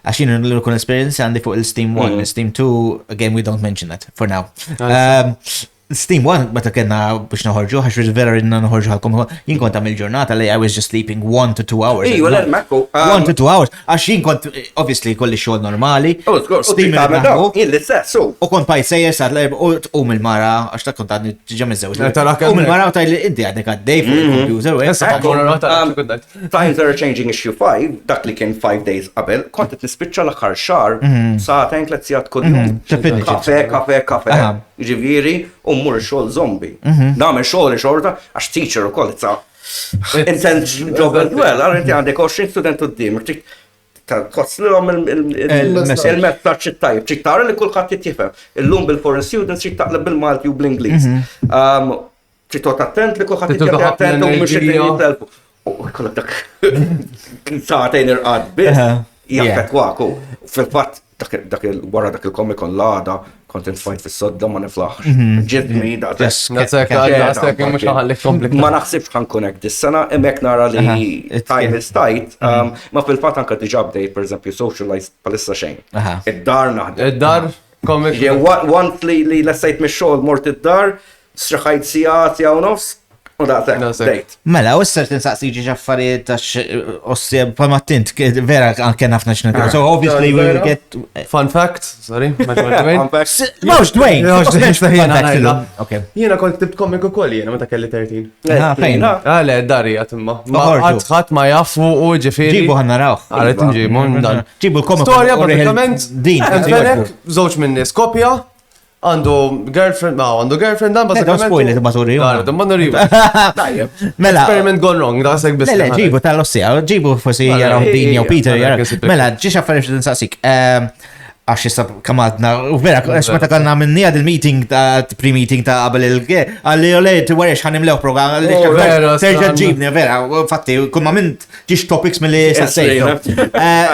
għaxin l-kun experience għandi fuq il-Steam 1, Steam 2, again, we don't mention that for now. Steam 1, meta kena biex naħorġu, għax vera rinna naħorġu għalkom, jien kont għamil ġurnata li I was just sleeping 1 to 2 hours. Iju, l-mekku. 1 to 2 hours, għax jien kont, obviously, kolli xogħol normali. Steam naħu. U kont pajt sejjer sa' u mil-mara, għax ta' kont għadni ġam iż-żewġ. U mil-mara u tajli, inti għadni għaddej fuq il-computer. Times are changing issue 5, dak li kien 5 days qabel, kont nispiċċa l-aħħar xar, sa'tejn 3 sigħat kull-jum. Kafe. Ġiviri, u mmur xogħol zombi. Nagħmel xogħol xorta għax teacher ukoll intense job as well. Għal inti għandek 20 student quddiem, tkozzlilhom il-messaġġ it-tajb, trid tara li kulħadd jifhem. Illum bil-foreign students trid taqleb bil-Malti u bl-Ingliż. Trid toqgħod attent li kulħadd jifhem attent u mhux jitilfu. U jkollok dak sa'tejn irqad biss jaffettwak. Fil-fatt wara dak il-Comic Con l-għada kont infajt fis-sodda ma niflaħx. Ġidni ma naħsibx ħankun hekk dis-sena, hemmhekk nara li time is tight, ma fil-fatt anke diġà bdejt pereżempju socialize palissa xejn. Id-dar naħdem. Id-dar comic. Once li lessejt mix-xogħol mort id-dar, sraħajt sigħat u nofs. U daqtek, Mela, u s-sert insaqsi ġiġ affarijiet għax ossi palma tint, vera kien ħafna xnedin. So obviously we will get... Fun fact, sorry, Dwayne. Mawx Dwayne! Jiena kont tibt komik u koll jiena, meta kelli 13. Fejn? Għale, dari għatimma. Għadħat ma jaffu u ġifiri. Ġibu ħanna rawħ. Għalet nġibu, dan. Ġibu l-komik. Storja, pratikament, Fenech, żewġ minni skopja, għandu girlfriend dan Don't spoil it, maturi. Mela. Experiment gone wrong, da' sek bis. Le, ġibu tal-ossija, ġibu forsi jaraw din jew Peter jaraw. Mela, ġiex affarijiet tinsaqsik. Għax jissa kamadna, u vera, għax meta kanna minni għad il-meeting pre-meeting ta' qabel il-ge, għalli u lejt, għarix ħanim lew program, għalli terġa ġibni, vera, fatti, kumma mint ġiex topics mill-li sassejtu.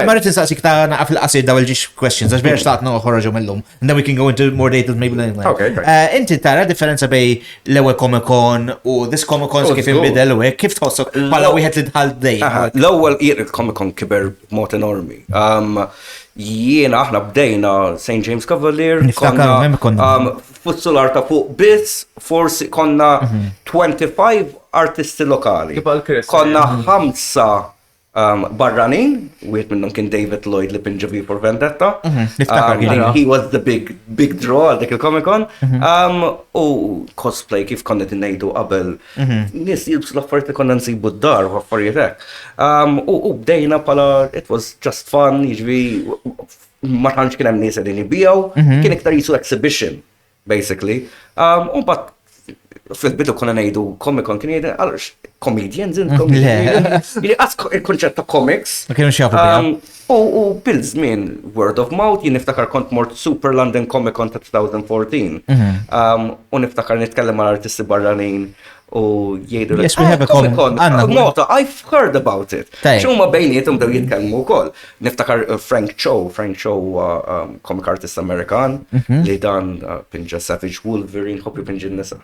Marrit tinsaqsik ta' naqaf il-qasid daw il-ġiex questions, għax vera xtaqna uħorġu mill-lum, and then we can go into more details maybe later. Inti tara differenza bej l-ewel Comic Con u this Comic Con kif inbidel u kif tħossok bħala wieħed li dħal dej? L-ewel Comic Con kiber mot enormi. Jiena aħna bdejna St. James Cavalier, futsular ta' fuq biss, forsi konna 25 artisti lokali. Konna 5 barranin, wieħed minnhom kien David Lloyd li pinġavi for Vendetta. He was the big draw għal dik il-Comic Con. U cosplay kif konna ngħidu qabel. Nies jilbsu l-affarijiet li konna nsibu d-dar u affarijiet hekk. U bdejna pala it was just fun, jiġri ma tantx kien hemm nies qegħdin jibgħu, kien iktar jisu exhibition basically. U mbagħad fil-bidu konna ngħidu Comic Con kien jgħidu għalx comedians intom. Il-konċett ta' comics. Ma kienu xjafu U bil-żmien word of mouth, jien niftakar kont mort Super London Comic Con ta' 2014. U niftakar nitkellem mal artisti barranin u jgħidu Yes, we have a Comic Con. Malta, I've heard about it. X'huma bejnietom dew jitkellmu wkoll. Niftakar Frank Cho comic artist Amerikan li dan pinġa Savage Wolverine, ħobbi pinġi nisa.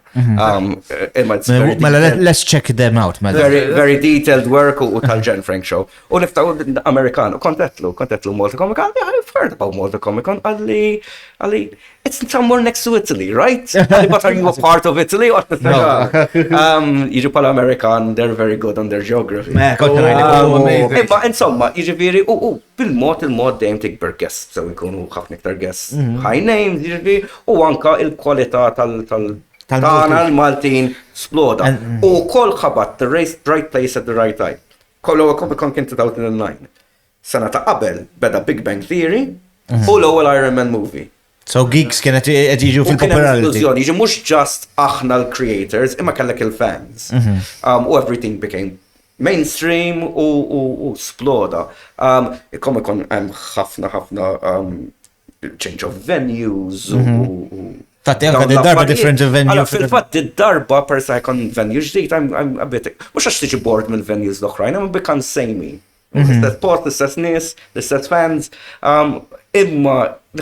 Let's check them out. Very detailed work u tal-ġen Frank Cho. U niftakar Amerikan, u kontetlu Malta Comic Con. I've heard about Malta Comic Con. Għalli, it's somewhere next to Italy, right? But are you a part of Italy? Jiġu pala Amerikan, they're very good on their geography. Imma insomma, jiġifieri, u bil-mod dejjem tikber guests, so jkunu ħafna iktar guests. High names, jiġifieri, u anka il-kwalità tal-tana l-Maltin sploda. U kol ħabat the right place at the right time. Kollu Comic Con kien 2009. Sena ta' qabel beda Big Bang Theory u l-ewwel Iron Man movie. So geeks kienet jiġu fil-popularity. Jiġu mux just aħna l-creators, imma kellek il-fans. U everything became mainstream u sploda. Il-Comic-Con hemm ħafna change of venues u Fatti anka d-darba different venue. Fil-fatt d-darba per se jkun venue ġdid, I'm a bit. Mhux għax tiġi bored mill-venues l-oħrajn, I'm become samey. L-istess post, l-istess nies, l-istess fans. Imma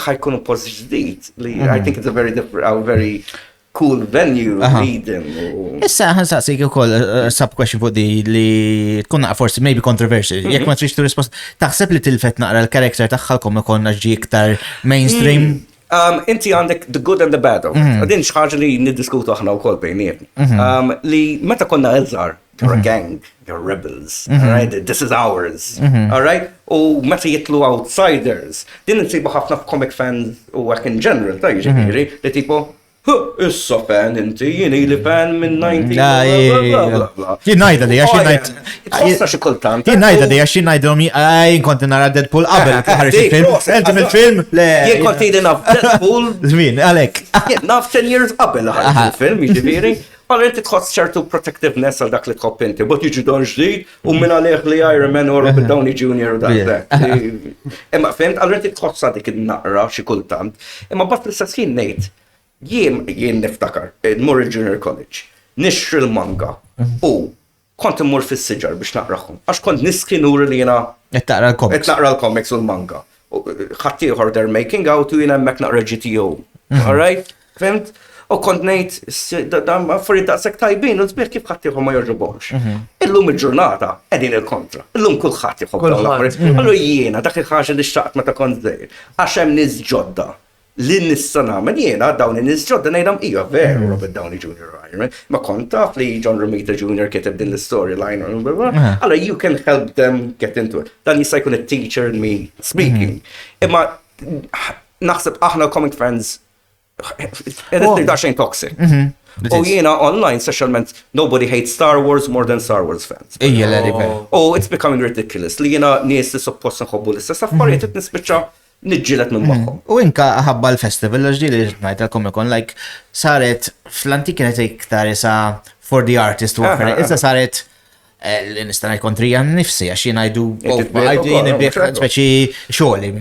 ħajkunu post ġdid li I think it's a very different, a very cool venue leading. Issa ħansaqsik ukoll sub-question fuq di li tkun naqa forsi maybe controversial. Jekk ma trix tu rispost, taħseb li tilfet naqra l-karakter tagħha ikonna ġi iktar mainstream? Inti għandek the good and the bad. Għadin xaġa li niddiskutu aħna u kol bejnietna. Li meta konna eżar, you're a gang, you're rebels, alright? This is ours, alright? U meta jitlu outsiders, din insibu ħafna comic fans u għak in general, ta' jiġifieri, li tipo, issa fan inti, jini li fan minn 90. Jinajda di, għax jinajda. Tħossa xi kultant. Jinajda di, għax jinajda konti nara Deadpool qabel ħarġ il-film. Enti mill-film? Jien konti naf Deadpool. Żmien, għalek. Naf 10 years qabel ħarġ il-film, jiġifieri. Għal inti tħoss ċertu protectiveness għal dak li tħobb inti, bot jiġi dan ġdid u minn għalih li Iron Man u Robert Downey Jr. u dak. Imma fimt, għal inti tħoss dik il-naqra xi kultant. Imma bat l-istess ħin ngħid, jien niftakar, nmur il-Junior College, nixtri l-manga u kont immur fis-siġar biex naqraħum. Għax kont niski nur li jiena Taqra l-comics u l-manga. Ħadd ieħor they're making out u jiena hemmhekk naqra GTO. All right? Fimt? U kont ngħid affarijiet daqshekk tajbin u sbieħ kif ħadd ieħor ma jogħġobhomx. Illum il-ġurnata qegħdin il-kontra. Illum kulħadd jieħu dawn l-affarijiet. Allura jiena dak il-ħaġa li xtaqt meta kont żgħir. Għax hemm nies ġodda li nista nagħmel jiena dawn in-nies ġodda ngħidhom hija veru Robert Downey Jr. Iron Man. Ma kont taf li John Romita Jr. kiteb din l-storyline. Allora you can help them get into it. Dan jista' jkun it-teacher in me speaking. Imma naħseb aħna comic fans Edit daċċejn toxic. U jiena online, specialment, nobody hates Star Wars more than Star Wars fans. Ija l-għarri. Oh, it's becoming ridiculous. Li jiena nies li suppost nħobbu l-istess affarijiet qed nispiċċa niġġieled minn magħhom. U inka ħabba l-festival l-ġdili ngħid tal-Comic-Con like saret fl-antik kienet iktar isa for the artist u issa saret l-nista ngħid kontrija nnifsi għax jien ngħidu nibbieh speċi xogħli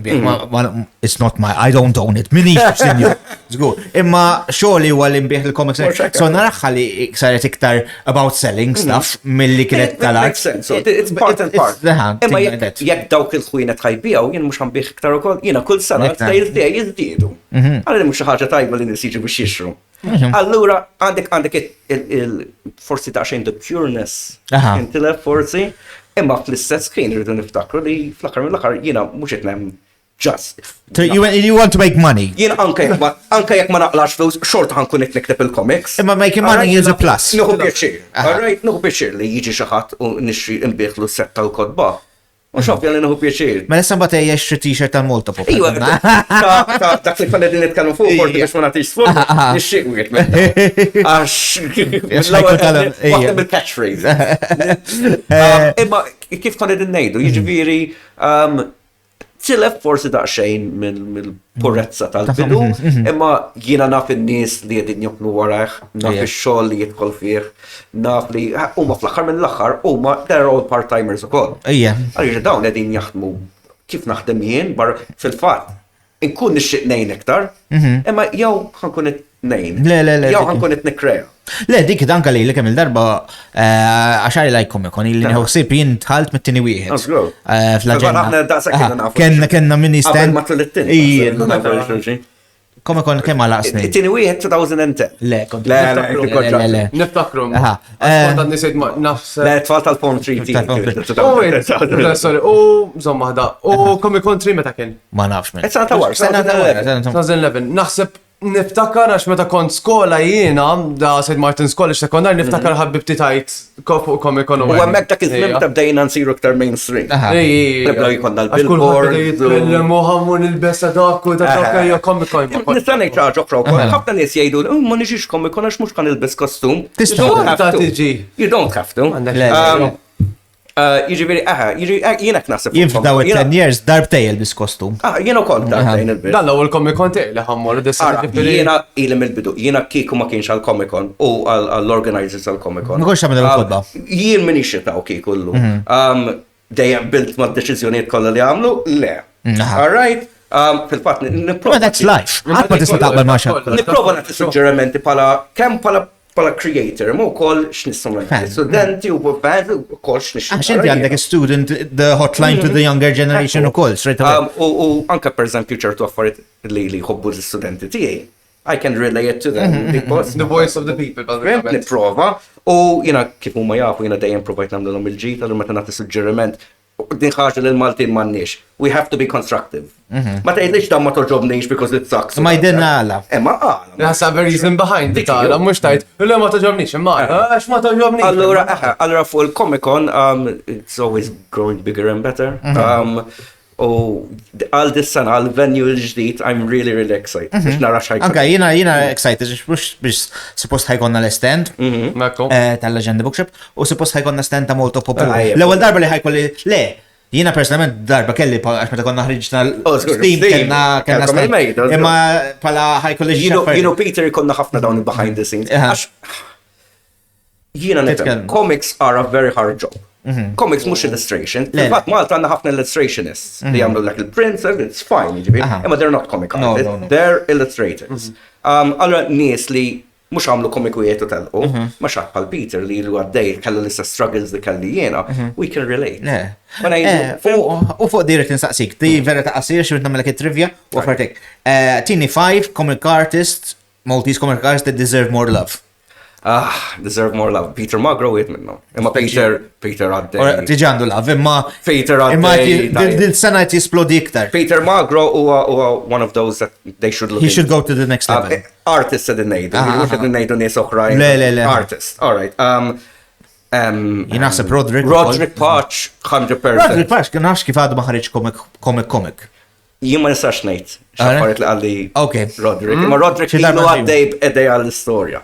it's not my I don't own it minix sinju. Żgur. Imma xogħli huwa li nbieħ il-comics. So naraħħa li saret iktar about selling stuff milli kienet tal-art. It's part and part. Imma jekk dawk il-ħwienet ħajbijaw jien mhux ħanbih iktar ukoll. Jiena kull sena sejr dej jiżdiedu. Għalli mhux xi ħaġa tajba li nies jiġu biex jixtru. Allura għandek forsi daqsxejn the pureness intilef forsi, imma fl-istess ħin irridu niftakru li fl-aħħar mill-aħħar jiena mhux qed nagħmel just. You want to make money. Jiena anke jekk ma naqlax flus, xorta ħankun qed nikteb il-comics. Imma making money is a plus. Nieħu pjaċir. Alright, nieħu pjaċir li jiġi xi ħadd u nixtri nbieħlu s-sett tal-kodba. U xofja li nieħu pjaċir. Ma nista' mbagħad jgħix t-shirt tal-Malta fuq. Iwa, dak li konna din nitkellmu fuq forti biex ma nagħtix sfond, nixtieq wieħed minn. Għax waħda mill-catchphrase. Imma kif konna din ngħidu, jiġifieri tilef forsi daqsxejn mill-purezza tal-bidu, imma jiena naf in-nies li qegħdin joqnu warah, naf ix-xogħol li jidħol fih, naf li huma fl-aħħar mill-aħħar huma they're all part-timers ukoll. Għaliex dawn qegħdin jaħdmu kif naħdem jien fil-fatt. Inkun nixtieq ngħin iktar, imma jew ħankun qed ngħin. Jew ħankun qed nikkrea. Le, dik danka li kemm il-darba għaxari lajkom ikon il-li nħuħsib jien tħalt mit-tini wieħed. Fl-agenda. Kenna minni stand. Matul it-tini. Comic-Con kemm għala snin? It-tini wieħed 2010. Le, kont. Le. Niftakru. Għadda nisejt ma nafs. Le, tfal tal-Pom 3. Sorry, u zomma ħda. U Comic-Con 3 meta kien? Ma nafx minn. Sena ta' war. 2011. Naħseb niftakar għax meta kont skola jiena, da St. Martin College sekondar, niftakar ħabbibti tajt Comic-Con. U għammek dak iż-żmien ta' bdejna nsiru iktar mainstream. Nibdew jkollna l-billboard. Muħammu nil-bessa dak u dak hija Comic-Con. Nista' ngħid ħaġa oħra wkoll. Ħafna nies jgħidu ma niġix Comic-Con għax mhux kan ilbes kostum. Tista' tiġi. You don't have to. Jiġifieri jiena naħseb. Jien f'daw 10 years darbtej il-bis kostum. Jiena wkoll darbtejn il-bis. Dan l-ewwel Comic Con tiegħi li ħammor Jiena ilem il-bidu, jiena kieku ma kienx għall-Comic Con u għall-organizers għall-Comic Con. Ma konx tagħmel il-kodba. Jien minix xitaw kieku llum. Dejjem bilt mad-deċiżjonijiet kollha li għamlu? Le. All right? Fil-fatt nipprova. That's life. Qatt ma tista' taqbel ma' xejn. Nipprova nagħti suġġerimenti bħala creator, ma wkoll x'nistgħu nagħmlu. Studenti u fans ukoll x'nixtieq. Għax inti għandek student the hotline to the younger generation ukoll straight away. U anke pereżempju ċertu affarijiet li jħobbu l-istudenti tiegħi. I can relate to them because The voice of the people. Nipprova u jiena kif huma jafu jiena dejjem provajt nagħmlhom il-ġid għal meta nagħti suġġeriment. Din ħaġa li l-Maltin m'għandniex. We have to be constructive. Ma tgħidlix dan ma toġobniex because it sucks. Ma jdenna għala. Ma għala. That's a reason behind it għala, mhux tajt, le ma toġobniex, imma għax ma toġobniex. Allura fuq il-Comic Con, it's always growing bigger and better. U għal dis-sena, għal venue l-ġdid, I'm really, really excited. Biex nara xajkun. Anka, jina excited, biex suppost ħajkonna l-stand tal-Legenda Bookshop, u suppost ħajkonna stand ta' molto popolari. L-ewwel darba li ħajkolli, le, jina personalment darba kelli, għax meta konna ħriġna l-Steam, kellna stand. Imma pala ħajkolli ġina. Peter konna ħafna dawn behind the scenes. Jina nitkellem, comics are a very hard job. Comics mux illustration. Fil-fatt Malta għandna ħafna illustrationists li jagħmlu like il-prints, it's fine, imma they're not comic artists, they're illustrators. Allura nies li mhux għamlu comic wieħed u telqu, ma xatt bħal Peter li għaddej kellu l-istess struggles li kelli jiena, we can relate. U fuq direk insaqsik, di vera ta' qasir xi nagħmellek it-trivia u offertek. Tini 5 comic artists, Maltese comic artists that deserve more love. Deserve more love. Peter Magro wieħed minnhom. Imma Peter għaddej. Tiġi għandu love, imma Peter għaddej. Dil-sena jisplodi iktar. Peter Magro huwa one of those that they should look He should go to the next level. Artist qegħdin ngħidu, mhux qegħdin ngħidu nies oħrajn. Le. Artist, all right. Jinaħseb Roderick Patch, 100%. Roderick Patch, nafx kif għadu ma ħareġ comic. Jien ma nistax ngħid x'affarijiet li għalli Roderick. Imma Roderick ilu għaddej għall-istorja.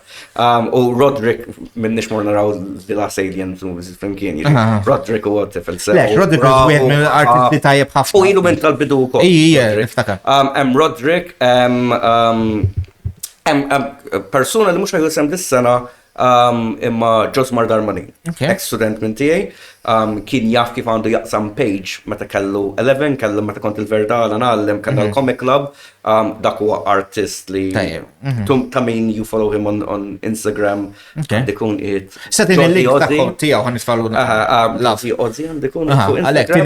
U Roderick minnix mor naraw The Last Alien flimkien. Roderick huwa tifel sew. Roderick huwa wieħed mill-artisti tajjeb ħafna. U ilu minn tal-bidu wkoll. Niftakar. Roderick, persuna li mhux ħajħu dis-sena imma Josmar Darmani, ex-student minn tiegħi, kien jaf kif għandu jaqsam page meta kellu 11, kellu meta kont il-Verdala nagħllem kellha l-Comic Club, dak huwa artist li ta' min you follow him on Instagram, dikun it. Satin il-link tagħhom tiegħu ħan nisfallu. Lafi Ozzy għandikun fuq Instagram.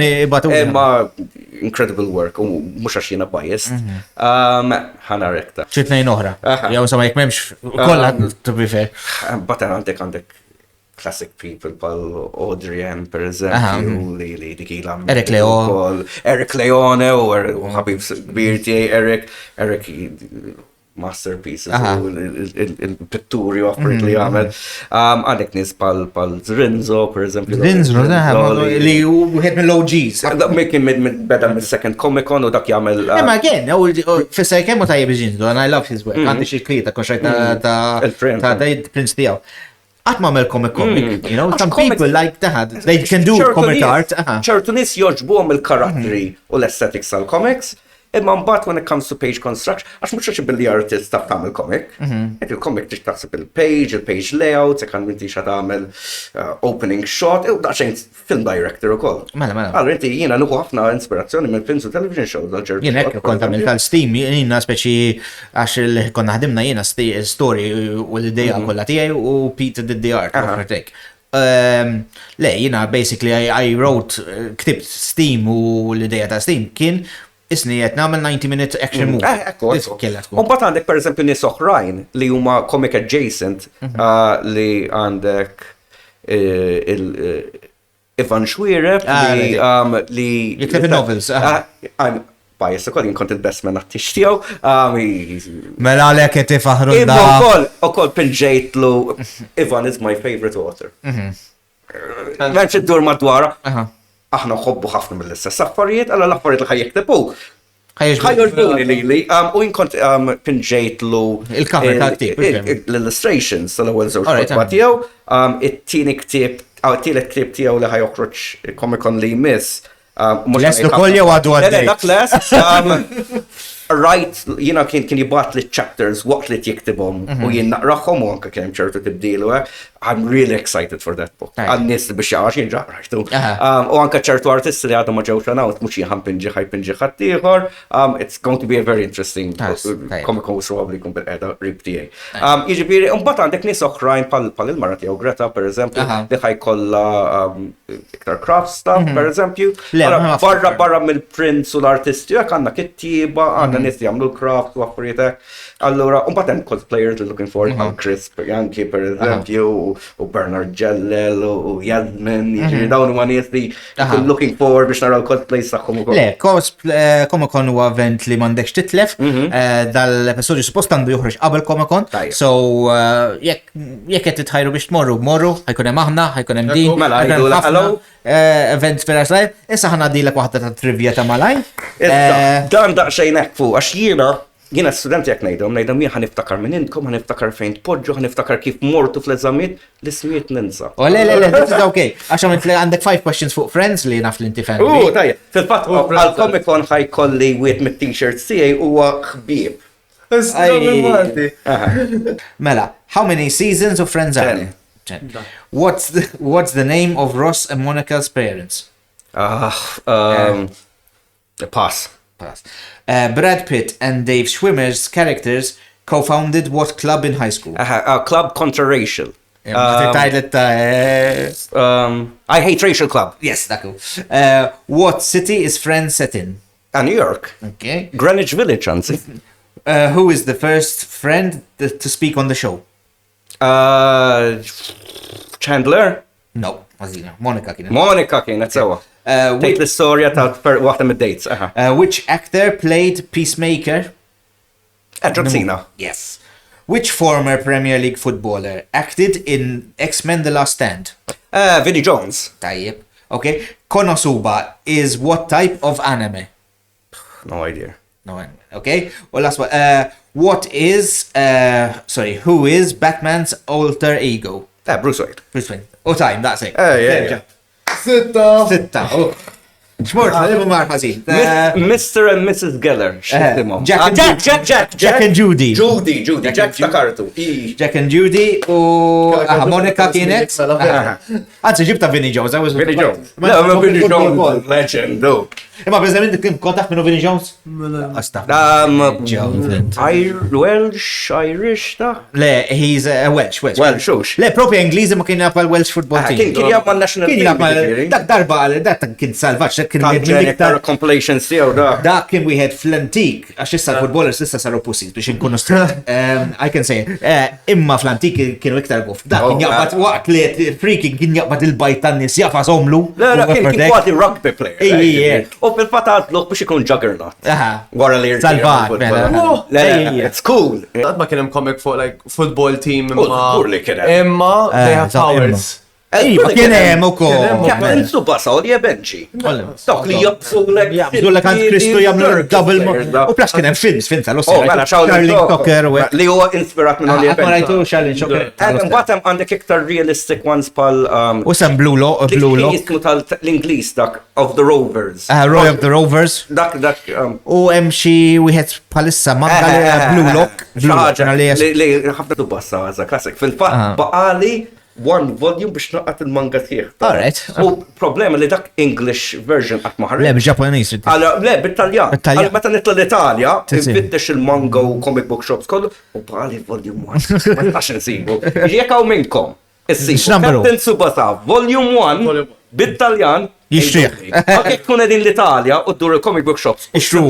Imma incredible work u mhux għax jiena biased. Ħana rekta. Xi tnejn oħra. Jew sama jekk m'hemmx kollha to be fair. But għandek classic people pal Audrey Ann per eżempju li dikila Eric Leone u ħabib kbir tiegħi Eric masterpieces il-pitturi u affarijiet li għamel. Għandek nies pal Zrinzo per eżempju. Zrinzo li wieħed mill-OGs. Kien beda mis-second Comic Con u dak jagħmel. Ma again, fissa kemm tajjeb iġindu and I love his work. Għandi xi krieta konxajt ta' Prince tiegħu. Qatt m'għamel comic, you know, some people like that, they can do comic art. ċertu nies jogħġbuhom il-karatteri u l-aesthetics tal-comics, imma mbagħad when it comes to page construction, għax mhux xi billi artist taf tagħmel comic. Il-comic tix taħseb il-page layout, se kan inti xa tagħmel opening shot, u daqsxejn film director ukoll. Mela. Allura inti jiena nieħu ħafna inspirazzjoni minn films u television shows għal ġertu. Jien hekk kont għamil tal-Steam, jiena speċi għax konna ħadimna jiena story u l-idea kollha tiegħi u Peter did the art. Le, jiena basically I wrote, ktibt Steam u l-idea ta' Steam kien isni qed nagħmel 90-minute action movie. Mbagħad għandek pereżempju nies oħrajn li huma comic adjacent li għandek Ivan Xwiereb li jikteb novels. Bias ukoll jien kont il-best man għat-tix tiegħu. Mela għalhekk qed tifaħru da. Ukoll pinġejtlu Ivan is my favorite author. M'hemmx iddur madwar. Aħna nħobbu ħafna mill-istess affarijiet, alla l-affarijiet li ħajjektebu. ħajjoġbuni li u jinkont pinġejtlu il-cover ta' ktib. L-illustrations tal-ewwel żewġ kotba tiegħu, it-tieni ktieb Tielet klip tiegħu li ħajoħroġ Comic-Con li jmiss. Leslu koll jew għadu għaddej? Dak les. Right, kien jibat li chapters waqt li jiktibhom u jien naqrahom u anke kien ċertu tibdilu. I'm really excited for that book. Għannis biex jgħax jien ġarraħtu. U anke ċertu artisti li għadhom ma ġewx announced mhux jien ħajpinġi ħaddieħor. It's going to be a very interesting Comic-Con was probably kun bil-qiegħda qrib tiegħi. Jiġifieri mbagħad għandek nies oħrajn bħal il-mara tiegħu Greta pereżempju li ħajkollha iktar craft stuff pereżempju. Barra mill-prints u l-artisti jekk għandna kittieba għandna nies li jagħmlu l-craft u affarijiet hekk. Allura, mbagħad hemm cosplayers li looking for Chris Bianchi pereżempju u Bernard Jellel u Yasmin, jiġifieri dawn huma nies li looking forward biex naraw cosplays tagħhom ukoll. Le, Comic-Con huwa event li m'għandekx titlef, dal-episodju suppost għandu joħroġ qabel Comic-Con, so jekk qed titħajru biex tmorru, ħajkun hemm aħna, ħajkun hemm din, mela ħajdu hello. Event vera slajm, issa ħanadilek waħda ta' trivia ta' malaj. Dan daqsxejn hekk fuq għax jiena studenti jekk ngħidhom jien ħaniftakar minn intkom, ħaniftakar fejn tpoġġu, ħaniftakar kif mortu fl-eżamiet, l-ismijiet ninsa. Le, this is okay. Għax għandek 5 questions fuq Friends li naf li inti fan. Tajjeb. Fil-fatt għal-Comic-Con ħajkolli wieħed mit-t-shirts tiegħi huwa ħbieb. Mela, how many seasons of Friends are there? 10. What's the name of Ross and Monica's parents? Pass. Brad Pitt and Dave Schwimmer's characters co-founded what club in high school? Club Contra-Racial. I Hate Racial Club. Yes, that's cool. What city is Friends set in? New York. Okay. Greenwich Village, Ansi. Who is the first friend to speak on the show? Chandler? No, Monica kienet sewa. Tgħid l-istorja ta' waħda mid-dates. Which actor played Peacemaker? Edward Cena. Yes. Which former Premier League footballer acted in X-Men The Last Stand? Vinnie Jones. Tajjeb. Okay. Konosuba is what type of anime? No idea. No anime. Okay. Well, last one. Who is Batman's alter ego? Bruce Wayne. Bruce Wayne. Time, that's it. Yeah. Sitta. Xmort, għalibu marħazi. Mr. and Mrs. Geller. Jack and Judy. Judy. Jack ftakartu. Jack and Judy u Monica kienet. Għanzi, ġibta Vinnie Jones. Vinnie Jones. Vinnie Jones. Legend, do. Imma preżament kien kontaħ minnu Vinnie Jones? Asta. Welsh, Irish, ta? Le, he's Welsh. Welsh. Le, proprio Ingliżi ma kien jgħab Welsh football team. Kien jgħab ma' national team. Dak darba, dak kien salvaċ. Tal compilations tiegħu da. Dak kien wieħed fl-antik, għax issa l-footballers issa saru pussies biex inkunu strict. I can say, imma fl-antik kienu iktar guf. Dak kien jaqbad waqt li freaking kien jaqbad il-bajt tan-nies jaqfa somlu. Le, kien kważi rugby player. U fil-fatat look biex ikun juggernaut. Wara li Salvat, it's cool. Għad ma kienem comic fuq like football team imma they have powers. Ejba, kien hemm ukoll. Captain Subasa u li benċi. Dok li jabsu jabżu l għand Kristu jagħmlu double u plas kien hemm films tal-Oscar. Charlie Cocker u li huwa inspirat minn li benċi. Rajtu Charlie Cocker. Mbagħad għandek iktar realistic ones pal u sem Blue Lock. Jismu tal-Ingliż dak of the Rovers. Roy of the Rovers. Dak u hemm xi wieħed bħalissa manga Blue Lock. Li ħafna Subasa għaża classic. Fil-fatt baqali one volume biex naqat il-manga tiegħek. Alright. U problema li dak English version qatt ma ħareġ. Le, bil-Ġappuniż. Le, bit-Taljan. Meta nitla l-Italja, nfittex il-manga u comic book shops kollu u bħali volume 1. Ma nistax insibu. Jekk hawn minnkom. Captain Subasa, volume 1 bit-Taljan. Jixtrieħ. Għak tkun edin l-Italja u d-dur il-comic book shops. Ixru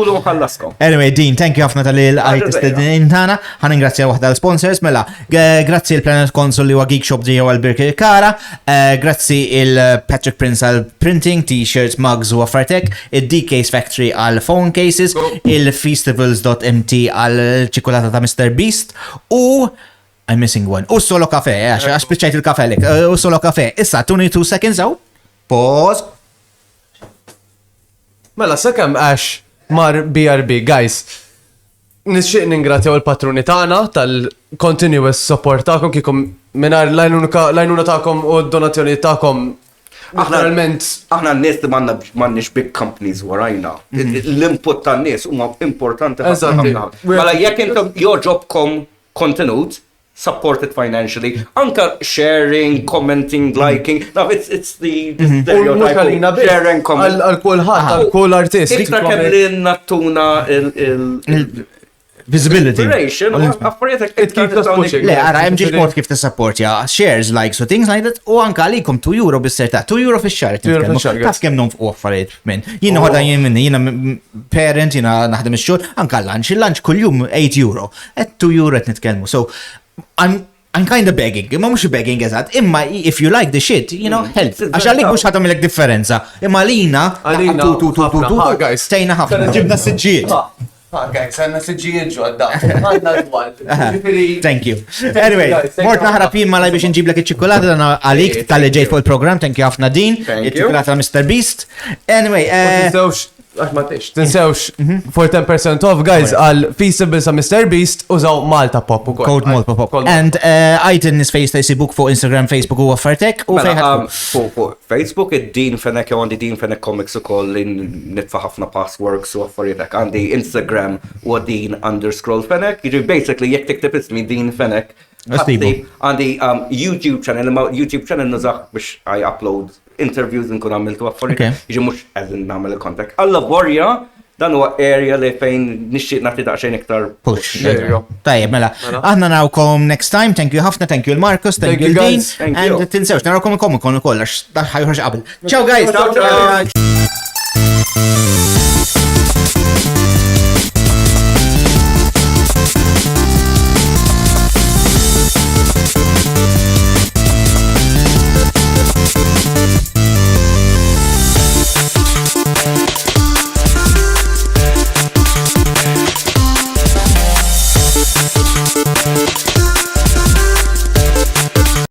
l ħallaskom. Anyway, Dean, thank you ħafna tal-il għajt intana. Għan ingrazzja waħda l-sponsors, mela. Grazzi il-Planet Console li huwa Geek Shop ġew għal-Birkir Kara. Grazzi il-Patrick Prince għal-printing, t-shirts, mugs u affartek. Il-dKaseFactory għal-phone cases. Il-Feastables.mt għal-ċikolata ta' Mr. Beast. U I'm missing one. U solo kafe, għax spiċċajt il-kafe lek. U solo kafe. Issa, 22 seconds għaw. Pause. Mela, sakam għax mar BRB, guys. Nixtieq ningrazzjaw il-patruni tagħna tal-continuous support tagħkom kiekom mingħajr l-għajnuna tagħkom u d-donazzjoni tagħkom. Aħna n-nies li m'għandniex big companies warajna. L-input tan-nies huma importanti ħafna. Mela jekk intom joġobkom kontenut, support it financially. Anka sharing, commenting, liking. No, it's the stereotype. Sharing, comment. Għal-kulħadd, għal-kull artist. Iktar kemm li nattuna visibility. Le, għara, ġiġ mod kif t-supportja shares, likes u things like that, u anka għalikom €2 bis-serta, €2 fix-xar. Taf kem non f-affarijiet minn. Jina ħodha jina parent, jina naħdem ix-xogħol, anka lunch, il-lunch kull-jum €8. At €2 qed nitkellmu. So, I'm kind of begging, imma mux begging eżat, imma if you like the shit, you know, help. Għax għalik mux ħatam il differenza. Imma lina, stejna ħafna. Ġibna s-sġiet. Guys, għanna s-sġiet ġodda. Għanna dwar. Thank you. Anyway, mort naħrapin ma laj biex nġiblek iċ-ċikolata għalik tal-ġej fuq il-program, thank you ħafna din. Iċ-ċikolata Mr. Beast. Anyway, tinsewx for 10% off, guys, għal Feastables Mr. Beast użaw Malta Pop u Code Malta Pop. And għajtin nis-face ta' jisibuk fuq Instagram, Facebook u għaffartek u fuq Facebook id-din Fenech għandi din Fenech Comics u koll nitfa ħafna passworks u għaffarietek. Għandi Instagram u din _Fenech. Jiġi basically jek tiktib ismi din Fenech. Għandi YouTube channel nużax biex I upload interviews nkun għamiltu għaffariet, jiġi mux għazin namel il-kontak. Alla vorja, dan huwa area li fejn nixtieq nagħti daqsxejn iktar push. Tajjeb, mela. Aħna narawkom next time, thank you ħafna, thank you l-Marcus, thank you l-Dean, and tinsewx, narawkom il-comic con ukoll għax ħajħorġ qabel. Ciao guys!